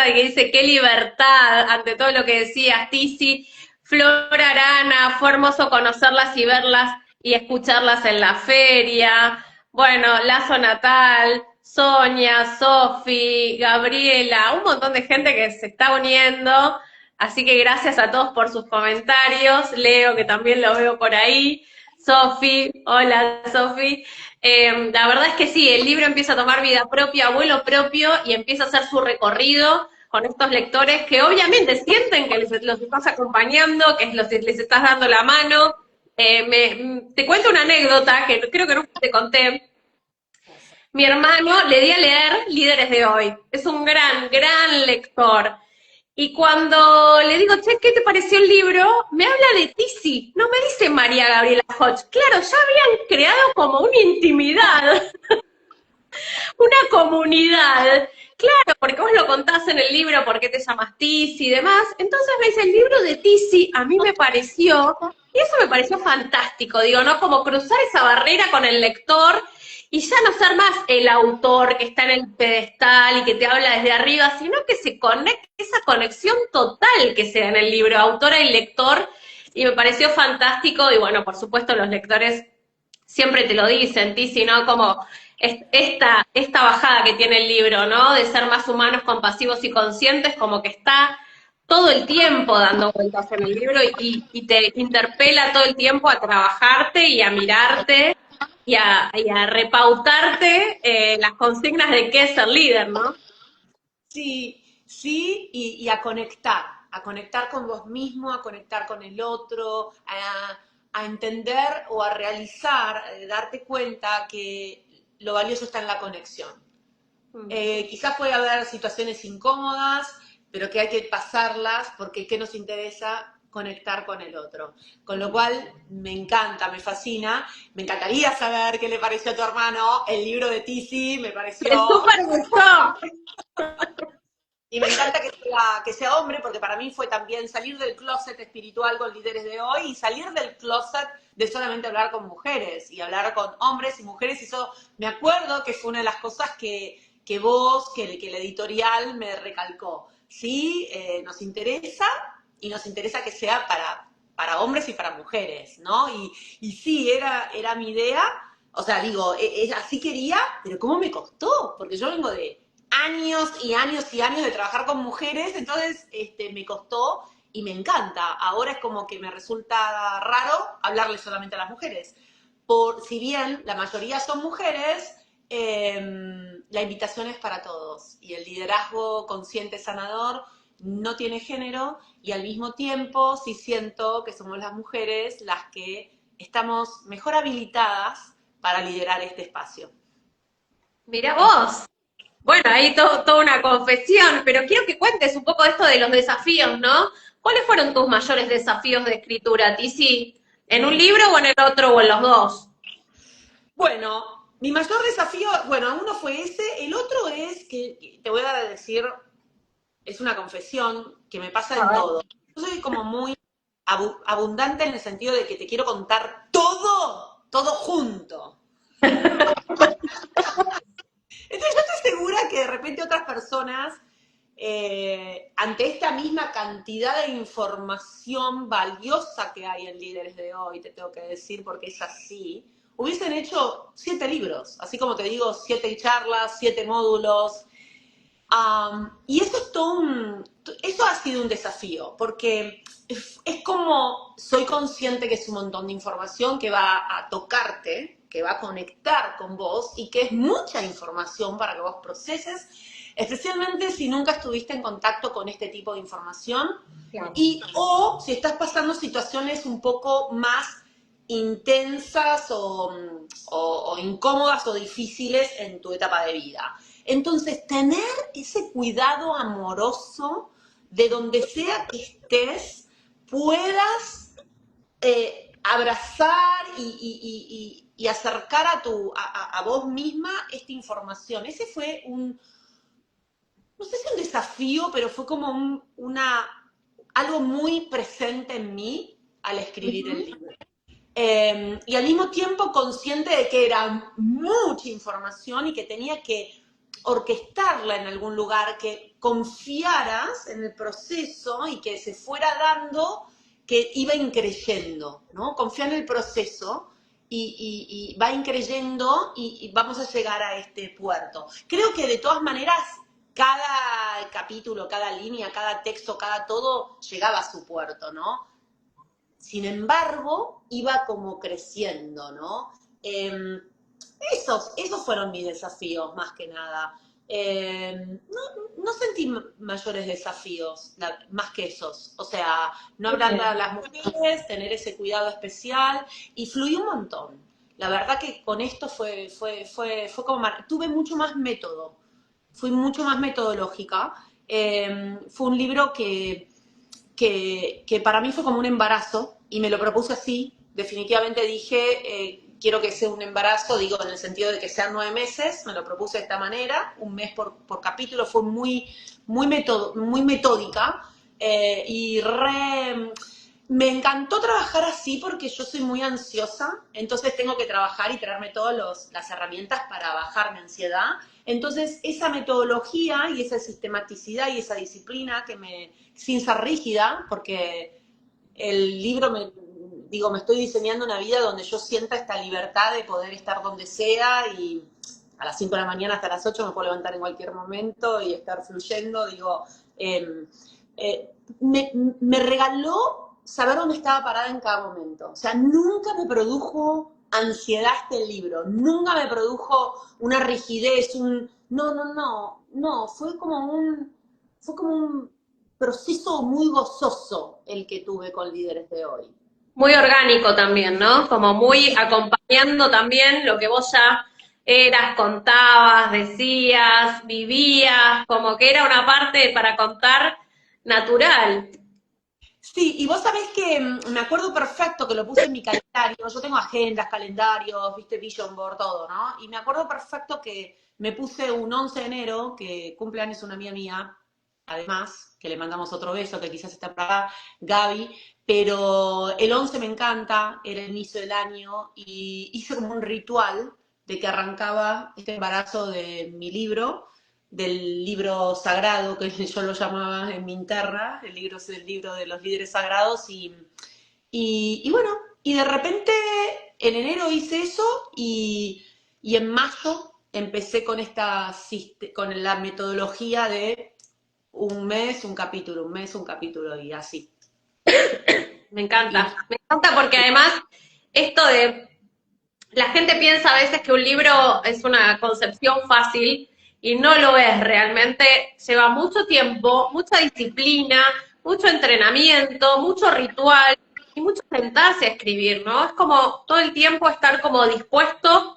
que dice qué libertad ante todo lo que decías, Tizi, Flor Arana, fue hermoso conocerlas y verlas y escucharlas en la feria. Bueno, Lazo Natal, Sonia, Sofi, Gabriela, un montón de gente que se está uniendo. Así que gracias a todos por sus comentarios. Leo, que también lo veo por ahí. Sofi, hola Sofi. La verdad es que sí, el libro empieza a tomar vida propia, vuelo propio, y empieza a hacer su recorrido con estos lectores que obviamente sienten que los estás acompañando, que les estás dando la mano. Te cuento una anécdota que creo que nunca te conté. Mi hermano le di a leer Líderes de Hoy. Es un gran lector. Y cuando le digo, che, ¿qué te pareció el libro? Me habla de Tizi, no me dice María Gabriela Hodge. Claro, ya habían creado como una intimidad, una comunidad. Claro, porque vos lo contás en el libro, por qué te llamas Tizi y demás. Entonces me dice, el libro de Tizi a mí me pareció, y eso me pareció fantástico, digo, ¿no? Como cruzar esa barrera con el lector y ya no ser más el autor que está en el pedestal y que te habla desde arriba, sino que se conecte, esa conexión total que se da en el libro, autora y lector, y me pareció fantástico, y bueno, por supuesto los lectores siempre te lo dicen, Tizi, ¿no? Como esta bajada que tiene el libro, ¿no? De ser más humanos, compasivos y conscientes, como que está todo el tiempo dando vueltas en el libro y te interpela todo el tiempo a trabajarte y a mirarte y a repautarte las consignas de qué es ser líder, ¿no? Sí, sí, y a conectar con vos mismo, a conectar con el otro, a entender o a realizar, darte cuenta que lo valioso está en la conexión. Quizás puede haber situaciones incómodas, pero que hay que pasarlas porque ¿qué nos interesa? Conectar con el otro. Con lo cual, me encanta, me fascina. Me encantaría saber qué le pareció a tu hermano el libro de Tizi, me Me pareció. súper gustó. Y me encanta que sea hombre, porque para mí fue también salir del closet espiritual con líderes de hoy y salir del closet de solamente hablar con mujeres y hablar con hombres y mujeres. Y eso me acuerdo que fue una de las cosas que vos, que la editorial me recalcó. Sí, nos interesa y nos interesa que sea para hombres y para mujeres, ¿no? Y sí, era mi idea. O sea, digo, así quería, pero ¿cómo me costó? Porque yo vengo de años y años y años de trabajar con mujeres, entonces me costó y me encanta. Ahora es como que me resulta raro hablarle solamente a las mujeres. Si bien la mayoría son mujeres, la invitación es para todos. Y el liderazgo consciente sanador no tiene género y al mismo tiempo sí siento que somos las mujeres las que estamos mejor habilitadas para liderar este espacio. Mira vos. Bueno, ahí toda una confesión, pero quiero que cuentes un poco de esto de los desafíos, ¿no? ¿Cuáles fueron tus mayores desafíos de escritura, Tizi? ¿En un libro o en el otro o en los dos? Bueno, mi mayor desafío, bueno, uno fue ese, el otro es que te voy a decir, es una confesión que me pasa en todo. Yo soy como muy abundante en el sentido de que te quiero contar todo, todo junto. Entonces yo estoy segura que de repente otras personas, ante esta misma cantidad de información valiosa que hay en Líderes de Hoy, te tengo que decir porque es así, hubiesen hecho 7 libros, así como te digo, 7 charlas, 7 módulos. Y eso es eso ha sido un desafío, porque es como, soy consciente que es un montón de información que va a tocarte, que va a conectar con vos y que es mucha información para que vos proceses, especialmente si nunca estuviste en contacto con este tipo de información Claro. o si estás pasando situaciones un poco más intensas o incómodas o difíciles en tu etapa de vida. Entonces, tener ese cuidado amoroso de donde sea que estés, puedas abrazar y acercar a vos misma esta información. Ese fue no sé si un desafío, pero fue como algo muy presente en mí al escribir el libro. Y al mismo tiempo consciente de que era mucha información y que tenía que orquestarla en algún lugar, que confiaras en el proceso y que se fuera dando, que iba increyendo, ¿no? Confía en el proceso y va increyendo y vamos a llegar a este puerto. Creo que de todas maneras cada capítulo, cada línea, cada texto, cada todo llegaba a su puerto, ¿no? Sin embargo, iba como creciendo, ¿no? Esos fueron mis desafíos, más que nada. No sentí mayores desafíos, más que esos. O sea, no hablarle a las mujeres, tener ese cuidado especial, y fluyó un montón. La verdad que con esto fue como, tuve mucho más método, fui mucho más metodológica. Fue un libro que para mí fue como un embarazo y me lo propuse así. Definitivamente dije, quiero que sea un embarazo, digo en el sentido de que sean 9 meses, me lo propuse de esta manera, un mes por capítulo, fue muy metódica y me encantó trabajar así porque yo soy muy ansiosa, entonces tengo que trabajar y traerme todas las herramientas para bajar mi ansiedad. Entonces esa metodología y esa sistematicidad y esa disciplina sin ser rígida, porque el libro me estoy diseñando una vida donde yo sienta esta libertad de poder estar donde sea y a las 5 de la mañana hasta las 8 me puedo levantar en cualquier momento y estar fluyendo, me regaló saber dónde estaba parada en cada momento. O sea, nunca me produjo ansiedad este libro, nunca me produjo una rigidez, no, fue como un proceso muy gozoso el que tuve con Líderes de Hoy. Muy orgánico también, ¿no? Como muy acompañando también lo que vos ya eras, contabas, decías, vivías, como que era una parte para contar natural. Sí, y vos sabés que me acuerdo perfecto que lo puse en mi calendario. Yo tengo agendas, calendarios, viste, Vision Board, todo, ¿no? Y me acuerdo perfecto que me puse un 11 de enero, que cumple años una amiga mía, además, que le mandamos otro beso, que quizás está por acá, Gaby, pero el 11 me encanta, era el inicio del año, y hice como un ritual de que arrancaba este embarazo de mi libro, del libro sagrado, que yo lo llamaba en mi interna, el libro es el libro de los líderes sagrados, y bueno, y de repente en enero hice eso y en mayo empecé con la metodología de un mes, un capítulo, y así. Me Y encanta porque además esto de la gente piensa a veces que un libro es una concepción fácil y no lo es realmente. Lleva mucho tiempo, mucha disciplina, mucho entrenamiento, mucho ritual y mucho sentarse a escribir, ¿no? Es como todo el tiempo estar como dispuesto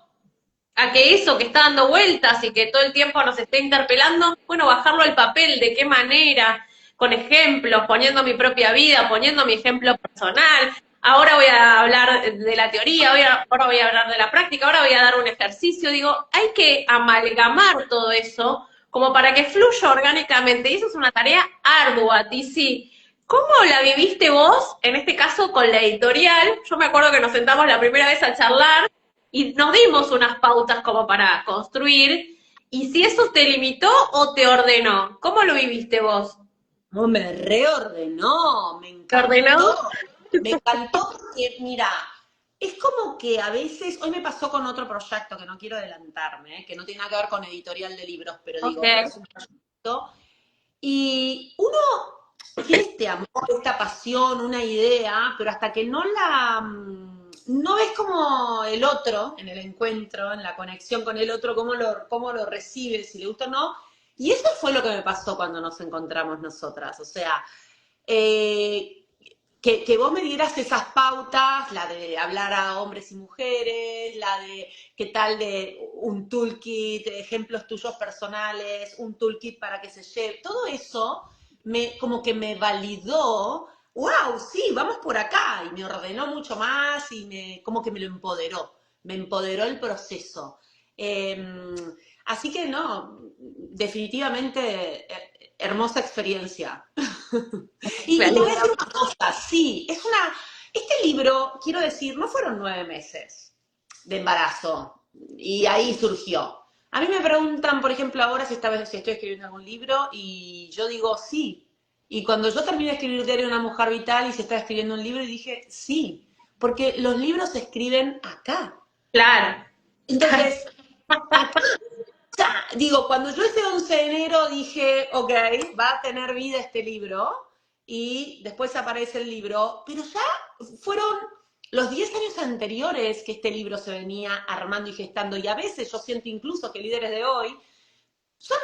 a que eso que está dando vueltas y que todo el tiempo nos esté interpelando, bueno, bajarlo al papel, de qué manera, con ejemplos, poniendo mi propia vida, poniendo mi ejemplo personal. Ahora voy a hablar de la teoría, ahora voy a hablar de la práctica, ahora voy a dar un ejercicio. Digo, hay que amalgamar todo eso como para que fluya orgánicamente. Y eso es una tarea ardua, Tizi. ¿Cómo la viviste vos, en este caso con la editorial? Yo me acuerdo que nos sentamos la primera vez a charlar y nos dimos unas pautas como para construir. Y si eso te limitó o te ordenó, ¿cómo lo viviste vos? no, me reordenó, ¿Te ordenó? me encantó porque, mira, es como que a veces, hoy me pasó con otro proyecto que no quiero adelantarme, que no tiene nada que ver con editorial de libros, pero Ok, digo, pero es un proyecto. Y uno tiene este amor, esta pasión, una idea, pero hasta que no no ves como el otro en el encuentro, en la conexión con el otro, cómo lo recibe, si le gusta o no. Y eso fue lo que me pasó cuando nos encontramos nosotras. O sea, eh, que vos me dieras esas pautas, la de hablar a hombres y mujeres, la de qué tal de un toolkit, ejemplos tuyos personales, un toolkit para que se lleve, todo eso como que me validó, wow, sí, vamos por acá, y me ordenó mucho más y como que me empoderó el proceso. Eh, Así que no, definitivamente hermosa experiencia. Y te voy a decir una cosa, sí, este libro, quiero decir, no fueron 9 meses de embarazo y ahí surgió. A mí me preguntan, por ejemplo, ahora si estoy escribiendo algún libro y yo digo sí. Y cuando yo terminé de escribir Diario de una mujer vital y se está escribiendo un libro, y dije sí, porque los libros se escriben acá. claro. Entonces, acá digo, cuando yo ese 11 de enero dije, ok, va a tener vida este libro, y después aparece el libro, pero ya fueron los 10 años anteriores que este libro se venía armando y gestando, y a veces yo siento incluso que líderes de hoy son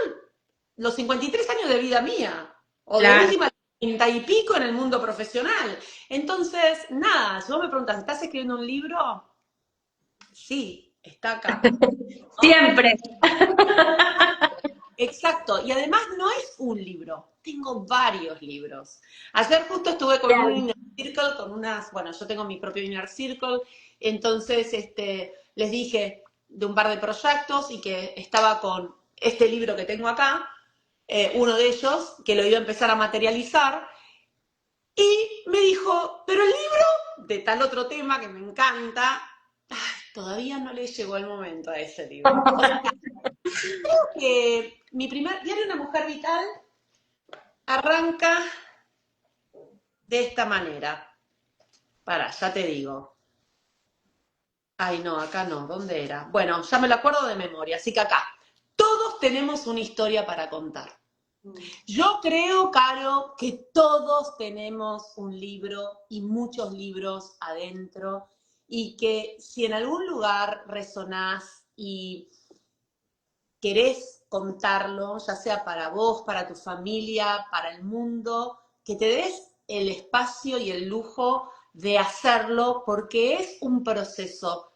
los 53 años de vida mía, o de Claro. última 30 y pico en el mundo profesional. Entonces, nada, si vos me preguntas, ¿estás escribiendo un libro? Sí, está acá. ¿No? Siempre. Exacto, y además no es un libro, tengo varios libros. Ayer justo estuve con un Bien. inner circle, con unas, bueno, yo tengo mi propio inner circle, entonces les dije de un par de proyectos y que estaba con este libro que tengo acá, uno de ellos, que lo iba a empezar a materializar, y me dijo, pero el libro de tal otro tema que me encanta, ay, todavía no le llegó el momento a ese libro. O sea, que mi primer diario de una mujer vital arranca de esta manera. Para, ya te digo. Ay, no, acá no. ¿Dónde era? Bueno, ya me lo acuerdo de memoria, así que acá. Todos tenemos una historia para contar. Yo creo, Caro, que todos tenemos un libro y muchos libros adentro, y que si en algún lugar resonás y querés contarlo, ya sea para vos, para tu familia, para el mundo, que te des el espacio y el lujo de hacerlo, porque es un proceso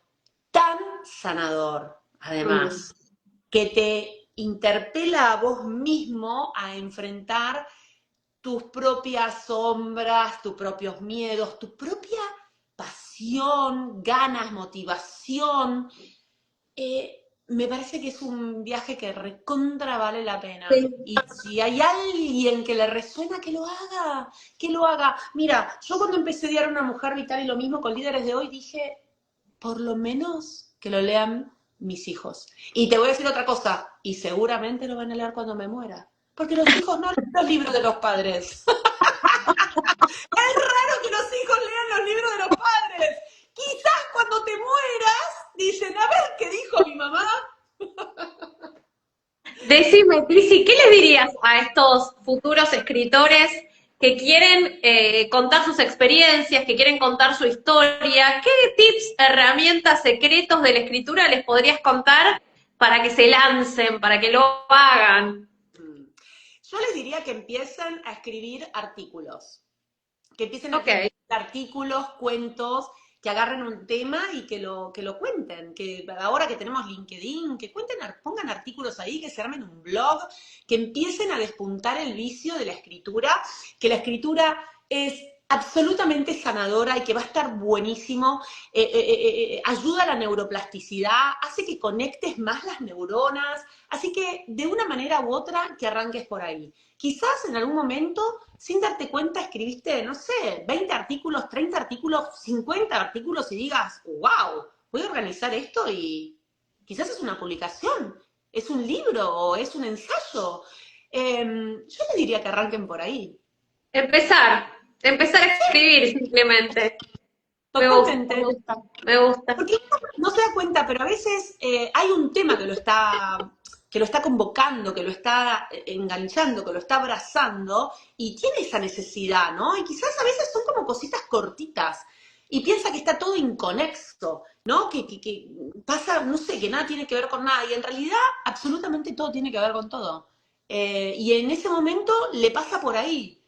tan sanador, Mm. además, que te interpela a vos mismo a enfrentar tus propias sombras, tus propios miedos, tu propia pasión, ganas, motivación. Me parece que es un viaje que recontra vale la pena. Sí. Y si hay alguien que le resuena, que lo haga, que lo haga. Mira, yo cuando empecé a diar a una mujer vital y lo mismo con líderes de hoy, dije, por lo menos que lo lean mis hijos. Y te voy a decir otra cosa, y seguramente lo van a leer cuando me muera. Porque los hijos no leen los libros de los padres. Es raro que los hijos lean los libros de los padres. Quizás cuando te mueras, dicen, a ver qué dijo mi mamá. Decime, Tizi, ¿qué le dirías a estos futuros escritores que quieren contar sus experiencias, que quieren contar su historia. ¿Qué tips, herramientas, secretos de la escritura les podrías contar para que se lancen, para que lo hagan? Mm. Yo les diría que empiecen a escribir artículos, que empiecen a Ok. escribir artículos, cuentos, que agarren un tema y que lo cuenten, que ahora que tenemos LinkedIn, que cuenten, pongan artículos ahí, que se armen un blog, que empiecen a despuntar el vicio de la escritura, que la escritura es absolutamente sanadora y que va a estar buenísimo, ayuda a la neuroplasticidad, hace que conectes más las neuronas, así que de una manera u otra que arranques por ahí. Quizás en algún momento, sin darte cuenta, escribiste, no sé, 20 artículos, 30 artículos, 50 artículos y digas, wow, voy a organizar esto y quizás es una publicación, es un libro o es un ensayo. Yo te diría que arranquen por ahí. Empezar a escribir simplemente. Me gusta, Totalmente. me gusta, me gusta. Porque uno no se da cuenta, pero a veces hay un tema que lo está convocando, que lo está enganchando, que lo está abrazando, y tiene esa necesidad, ¿no? Y quizás a veces son como cositas cortitas, y piensa que está todo inconexo, ¿no? Que pasa, no sé, que nada tiene que ver con nada, y en realidad absolutamente todo tiene que ver con todo. Y en ese momento le pasa por ahí.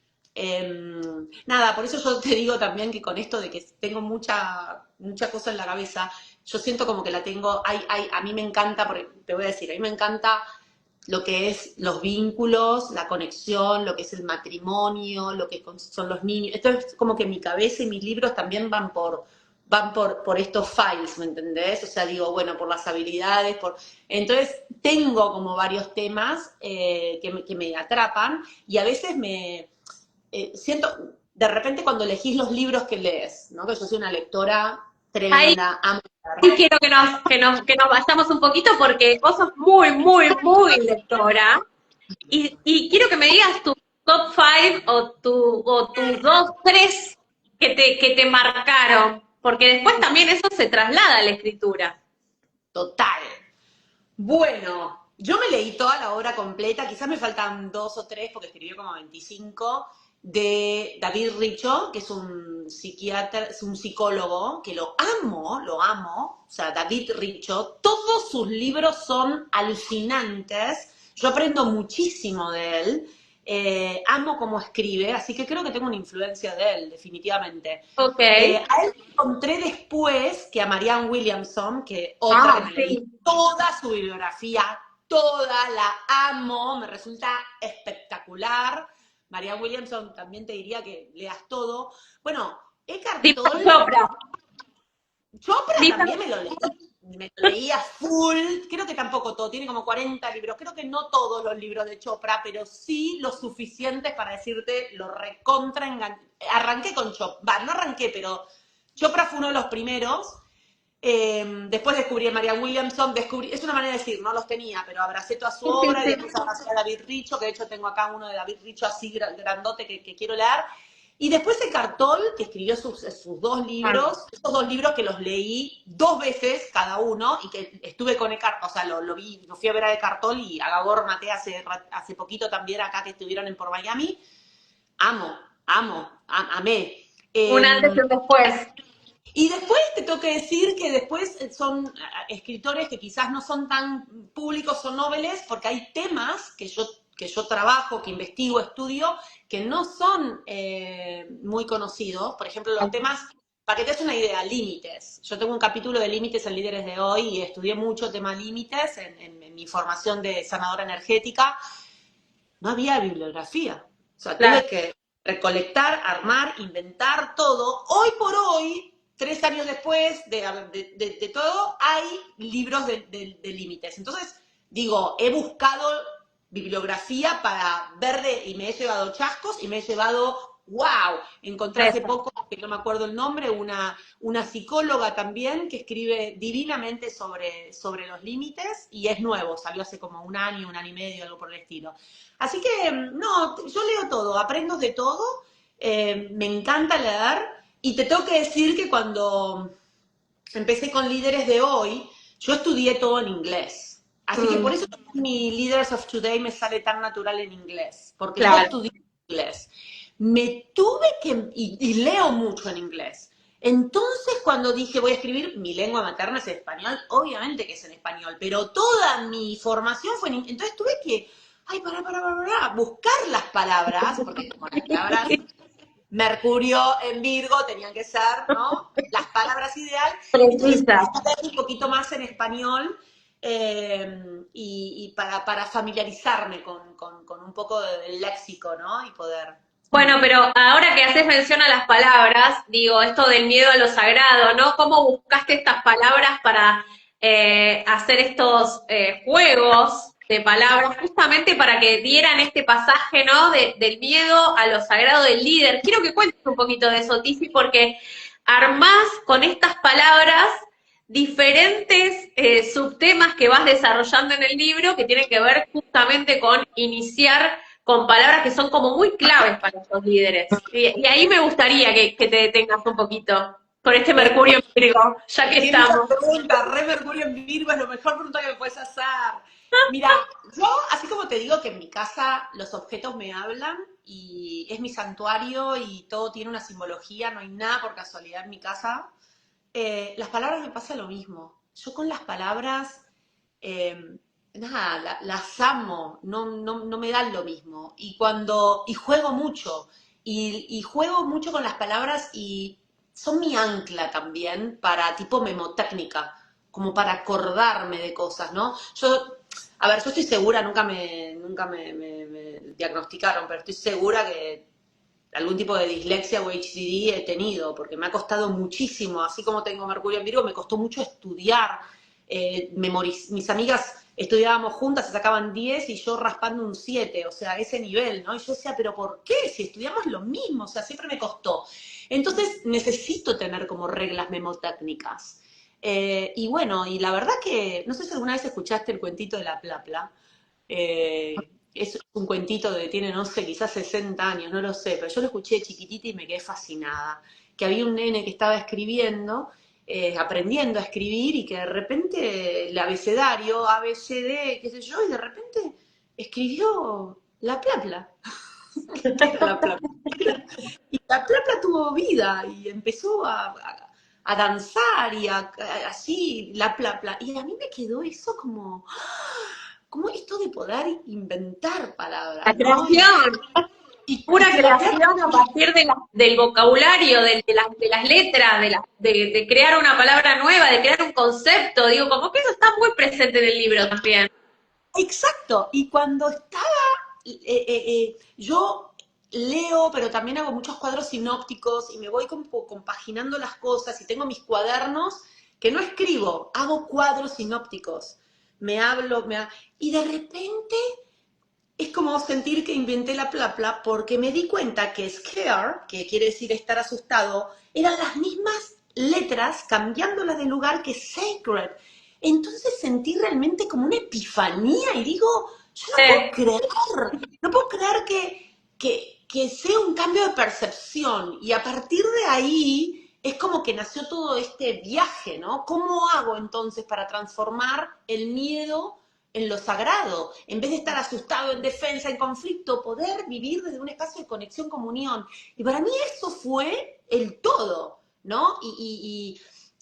Nada, por eso yo te digo también que con esto de que tengo mucha cosa en la cabeza, yo siento como que la tengo, a mí me encanta, porque te voy a decir, a mí me encanta lo que es los vínculos, la conexión, lo que es el matrimonio, lo que son los niños. Esto es como que mi cabeza y mis libros también van por estos files, ¿me entendés? O sea, digo, bueno, por las habilidades, Entonces, tengo como varios temas que me atrapan y a veces siento, de repente cuando elegís los libros que lees, ¿no? Que yo soy una lectora Ahí tremenda, amo leer. quiero que nos vayamos un poquito porque vos sos muy, muy, muy lectora. Y quiero que me digas tu top 5 o tus dos, tres que te marcaron, porque después también eso se traslada a la escritura. Total. Bueno, yo me leí toda la obra completa, quizás me faltan dos o tres porque escribió como 25, de David Richo, que es un psiquiatra, es un psicólogo, que lo amo, o sea, David Richo, todos sus libros son alucinantes, yo aprendo muchísimo de él, amo cómo escribe, así que creo que tengo una influencia de él, definitivamente. Ok. A él encontré después que a Marianne Williamson, que otra que Ah, me leí sí. toda su bibliografía, toda la amo, me resulta espectacular. Marianne Williamson también te diría que leas todo. Bueno, Eckhart Deepak Tolle, Chopra. Chopra también Deepak- me lo leía full, creo que tampoco todo, tiene como 40 libros, creo que no todos los libros de Chopra, pero sí los suficientes para decirte lo recontra arranqué con Chopra, no arranqué, pero Chopra fue uno de los primeros. Después descubrí a Marianne Williamson, es una manera de decir, no los tenía, pero abracé toda su Sí, sí, obra y sí. después abracé a David Richo, que de hecho tengo acá uno de David Richo así grandote que quiero leer. Y después Eckhart Tolle, que escribió sus dos Ah, libros, esos dos libros que los leí dos veces cada uno y que estuve con Eckhart, o sea, lo fui a ver a Eckhart Tolle y a Gabor Maté hace poquito también acá que estuvieron en por Miami. Amé. un antes y un después. Y después te tengo que decir que después son escritores que quizás no son tan públicos o noveles, porque hay temas que yo trabajo, que investigo, estudio, que no son muy conocidos. Por ejemplo, los temas, para que te des una idea, límites. Yo tengo un capítulo de límites en Líderes de Hoy y estudié mucho tema límites en mi formación de sanadora energética. No había bibliografía. O sea, tuve Claro. que recolectar, armar, inventar todo. Hoy por hoy, 3 años después de todo, hay libros de límites. Entonces, digo, he buscado bibliografía para y me he llevado chascos y me he llevado, wow, encontré hace Eso. poco, que no me acuerdo el nombre, una psicóloga también que escribe divinamente sobre los límites y es nuevo, salió hace como un año y medio, algo por el estilo. Así que, no, yo leo todo, aprendo de todo, me encanta leer y te tengo que decir que cuando empecé con Líderes de Hoy, yo estudié todo en inglés. Así que por Mm, eso mi Leaders of Today me sale tan natural en inglés, porque yo claro. estudié inglés. me tuve que, y leo mucho en inglés. Entonces, cuando dije voy a escribir, mi lengua materna es español, obviamente que es en español, pero toda mi formación fue en inglés. Entonces tuve que, ay, buscar las palabras, porque como las palabras Mercurio en Virgo tenían que ser, ¿no? Las palabras ideales. Entonces Precisa. empecé a leer un poquito más en español y para familiarizarme con un poco del léxico, ¿no? Y poder. Bueno, pero ahora que haces mención a las palabras, digo, esto del miedo a lo sagrado, ¿no? ¿Cómo buscaste estas palabras para hacer estos juegos de palabras, justamente para que dieran este pasaje, ¿no? Del miedo a lo sagrado del líder. Quiero que cuentes un poquito de eso, Tizi, porque armás con estas palabras diferentes subtemas que vas desarrollando en el libro que tienen que ver justamente con iniciar con palabras que son como muy claves para los líderes. Y ahí me gustaría que te detengas un poquito con este Mercurio en Virgo, ya que Qué linda estamos. pregunta, re Mercurio en Virgo es la mejor pregunta que me puedes hacer. Mira, yo, así como te digo que en mi casa los objetos me hablan y es mi santuario y todo tiene una simbología, no hay nada por casualidad en mi casa, las palabras me pasa lo mismo. Yo con las palabras, eh, nada, las amo, no me dan lo mismo. Y juego mucho, y juego mucho con las palabras y son mi ancla también para tipo memotécnica, como para acordarme de cosas, ¿no? A ver, yo estoy segura, nunca me diagnosticaron, pero estoy segura que algún tipo de dislexia o HDD he tenido, porque me ha costado muchísimo, así como tengo Mercurio en Virgo, me costó mucho estudiar, mis amigas estudiábamos juntas, se sacaban 10 y yo raspando un 7, o sea, ese nivel, ¿no? Y yo decía, pero ¿por qué? Si estudiamos lo mismo, o sea, siempre me costó. Entonces necesito tener como reglas memotécnicas. Y bueno, y la verdad que, no sé si alguna vez escuchaste el cuentito de la Plapla, es un cuentito de, tiene, no sé, quizás 60 años, no lo sé, pero yo lo escuché de chiquitita y me quedé fascinada. Que había un nene que estaba escribiendo, aprendiendo a escribir y que de repente el abecedario, A, B, C, D, qué sé yo, y de repente escribió la Plapla. ¿Qué era la Plapla? Y la Plapla tuvo vida y empezó a danzar y así, la Plapla. Y a mí me quedó eso como esto de poder inventar La palabras, ¿no? creación, Y pura que la plata, creación a partir del vocabulario, de las letras, de crear una palabra nueva, de crear un concepto. Digo, como que eso está muy presente en el libro también. exacto, y cuando estaba, yo leo, pero también hago muchos cuadros sinópticos y me voy compaginando las cosas y tengo mis cuadernos que no escribo, hago cuadros sinópticos, me hablo, y de repente es como sentir que inventé la plapla porque me di cuenta que scare, que quiere decir estar asustado, eran las mismas letras cambiándolas de lugar que sacred. Entonces sentí realmente como una epifanía y digo, yo no puedo creer que sea un cambio de percepción. Y a partir de ahí es como que nació todo este viaje, ¿no? ¿Cómo hago entonces para transformar el miedo en lo sagrado, en vez de estar asustado, en defensa, en conflicto, poder vivir desde un espacio de conexión, comunión? Y para mí eso fue el todo, ¿no?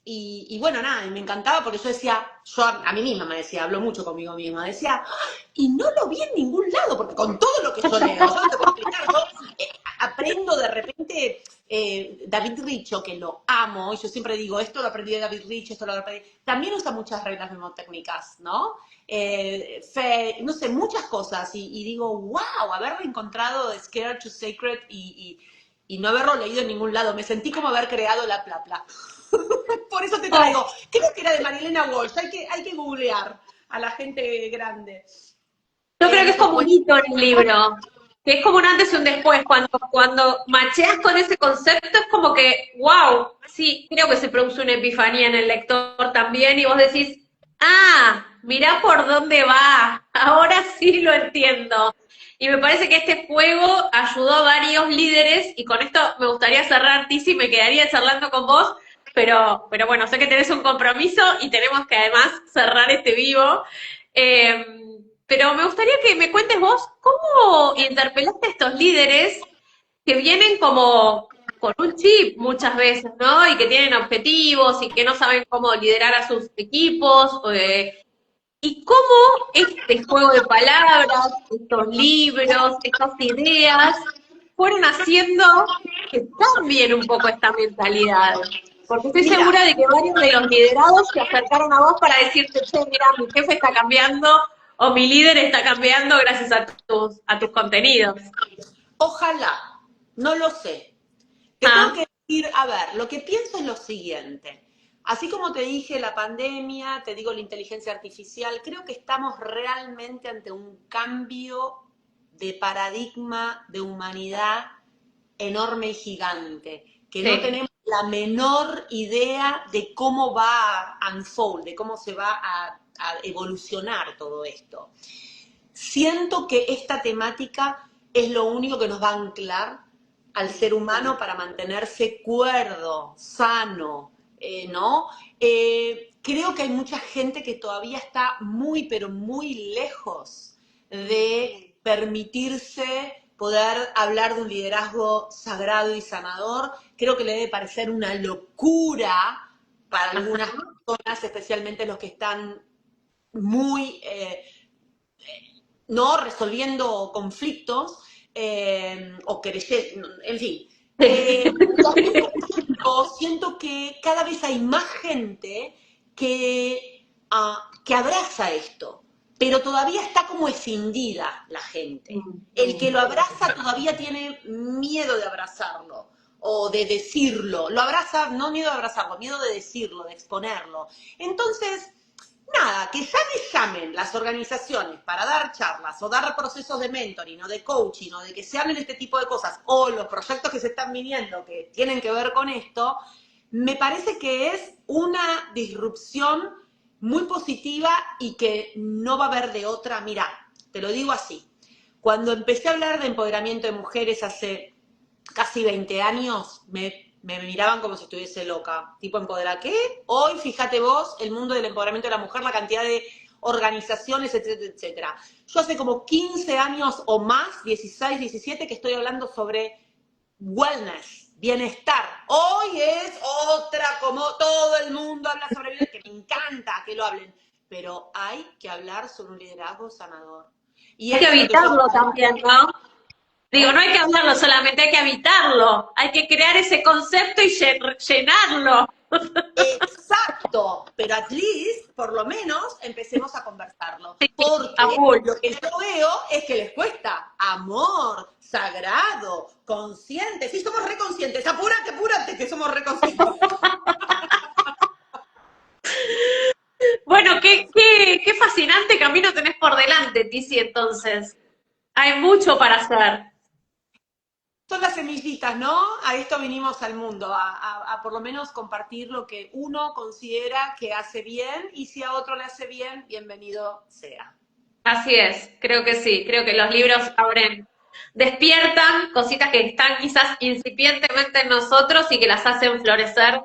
Y bueno, nada, y me encantaba porque yo decía, yo a mí misma me decía, hablo mucho conmigo misma, decía, y no lo vi en ningún lado, porque con todo lo que yo leo, yo no te puedo explicar, yo aprendo de repente David Richo, que lo amo, y yo siempre digo, esto lo aprendí de David Richo, esto lo aprendí, también usa muchas reglas memotécnicas, ¿no? Fe, no sé, muchas cosas, y digo, wow, haberlo encontrado de Scared to Sacred y no haberlo leído en ningún lado, me sentí como haber creado la plapla. Por eso te traigo, creo que era de Marilena Walsh, hay que googlear a la gente grande. Yo creo que es Esos como un cuentos. hito en el libro, que es como un antes y un después. Cuando macheas con ese concepto es como que, wow, sí, creo que se produce una epifanía en el lector también y vos decís, ah, mirá por dónde va, ahora sí lo entiendo. Y me parece que este juego ayudó a varios líderes y con esto me gustaría cerrar, Tizi, me quedaría charlando con vos, pero bueno, sé que tenés un compromiso y tenemos que además cerrar este vivo. Pero me gustaría que me cuentes vos cómo interpelaste a estos líderes que vienen como con un chip muchas veces, ¿no? Y que tienen objetivos y que no saben cómo liderar a sus equipos. Y cómo este juego de palabras, estos libros, estas ideas, fueron haciendo que cambien un poco esta mentalidad. Porque estoy Mira, segura de que varios de los liderados se acercaron a vos para decirte, che, mira, mi jefe está cambiando o mi líder está cambiando gracias a tus contenidos. ojalá, no lo sé. Te tengo Ah, que decir, a ver, lo que pienso es lo siguiente. Así como te dije la pandemia, te digo la inteligencia artificial, creo que estamos realmente ante un cambio de paradigma de humanidad enorme y gigante, que no sí. tenemos la menor idea de cómo va a unfold, de cómo se va a evolucionar todo esto. Siento que esta temática es lo único que nos va a anclar al ser humano para mantenerse cuerdo, sano, ¿no? Creo que hay mucha gente que todavía está muy, pero muy lejos de permitirse poder hablar de un liderazgo sagrado y sanador. Creo que le debe parecer una locura para algunas Ajá. personas, especialmente los que están muy no resolviendo conflictos o creyendo, en fin. Y al mismo tiempo siento que cada vez hay más gente que abraza esto, pero todavía está como escindida la gente. El que lo abraza todavía tiene miedo de abrazarlo o de decirlo. Lo abraza, no miedo de abrazarlo, miedo de decirlo, de exponerlo. Entonces, nada, que ya me llamen las organizaciones para dar charlas o dar procesos de mentoring o de coaching o de que se hablen este tipo de cosas o los proyectos que se están viniendo que tienen que ver con esto, me parece que es una disrupción muy positiva y que no va a haber de otra. Mira, te lo digo así. Cuando empecé a hablar de empoderamiento de mujeres hace casi 20 años, me miraban como si estuviese loca. Tipo, ¿empoderar qué? Hoy, fíjate vos, el mundo del empoderamiento de la mujer, la cantidad de organizaciones, etcétera, etcétera. Yo hace como 15 años o más, 16, 17, que estoy hablando sobre wellness, bienestar. Hoy es otra, como todo el mundo habla sobre bienestar, que me encanta que lo hablen, pero hay que hablar sobre un liderazgo sanador. Y Hay que eso es lo que yo... evitarlo también, ¿no? Digo, no ¿Eh? hay que hablarlo solamente, hay que habitarlo. Hay que crear ese concepto y llenarlo. Exacto, pero at least, por lo menos, empecemos a conversarlo. A Porque full. lo que yo veo es que les cuesta amor, sagrado, consciente. Sí, somos reconscientes. Apúrate, apúrate, que somos reconscientes. Bueno, qué fascinante camino tenés por delante, Tizi, entonces. Hay mucho para hacer. Son las semillitas, ¿no? A esto vinimos al mundo, a por lo menos compartir lo que uno considera que hace bien y si a otro le hace bien, bienvenido sea. Así es, creo que sí. Creo que los libros abren, despiertan cositas que están quizás incipientemente en nosotros y que las hacen florecer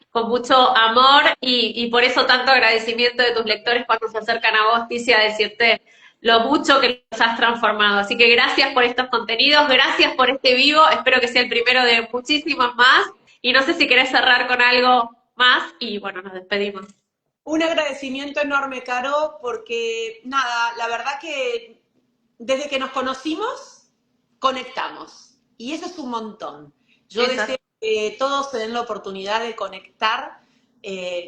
con mucho amor y por eso tanto agradecimiento de tus lectores cuando se acercan a vos, Tizi, a decirte lo mucho que los has transformado. Así que gracias por estos contenidos, gracias por este vivo, espero que sea el primero de muchísimos más y no sé si querés cerrar con algo más y bueno, nos despedimos. Un agradecimiento enorme, Caro, porque nada, la verdad que desde que nos conocimos, conectamos. Y eso es un montón. Yo Esas. deseo que todos se den la oportunidad de conectar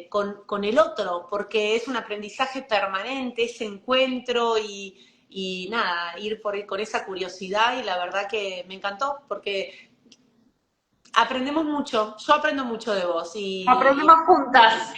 con el otro, porque es un aprendizaje permanente, ese encuentro y nada, ir con esa curiosidad y la verdad que me encantó, porque aprendemos mucho, yo aprendo mucho de vos Aprendemos juntas.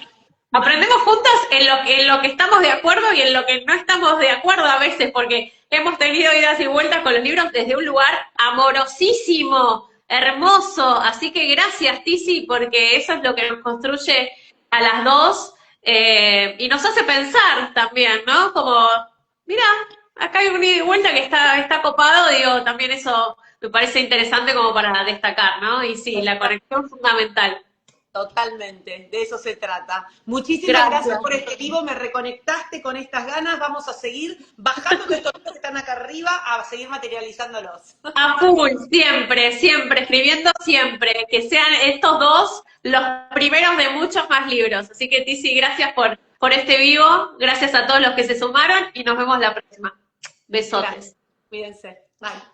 Aprendemos juntas en lo que estamos de acuerdo y en lo que no estamos de acuerdo a veces, porque hemos tenido idas y vueltas con los libros desde un lugar amorosísimo, hermoso. Así que gracias, Tizi, porque eso es lo que nos construye a las dos y nos hace pensar también, ¿no? Como, mira, acá hay un ida y vuelta que está copado, digo, también eso me parece interesante como para destacar, ¿no? Y sí, la conexión fundamental. Totalmente, de eso se trata. Muchísimas gracias Gracias. por este vivo, me reconectaste con estas ganas, vamos a seguir bajando estos libros que están acá arriba, a seguir materializándolos. A full, siempre, siempre, escribiendo siempre, que sean estos dos los primeros de muchos más libros. Así que Tizi, gracias por este vivo, gracias a todos los que se sumaron y nos vemos la próxima. Gracias, Besotes. cuídense. Bye.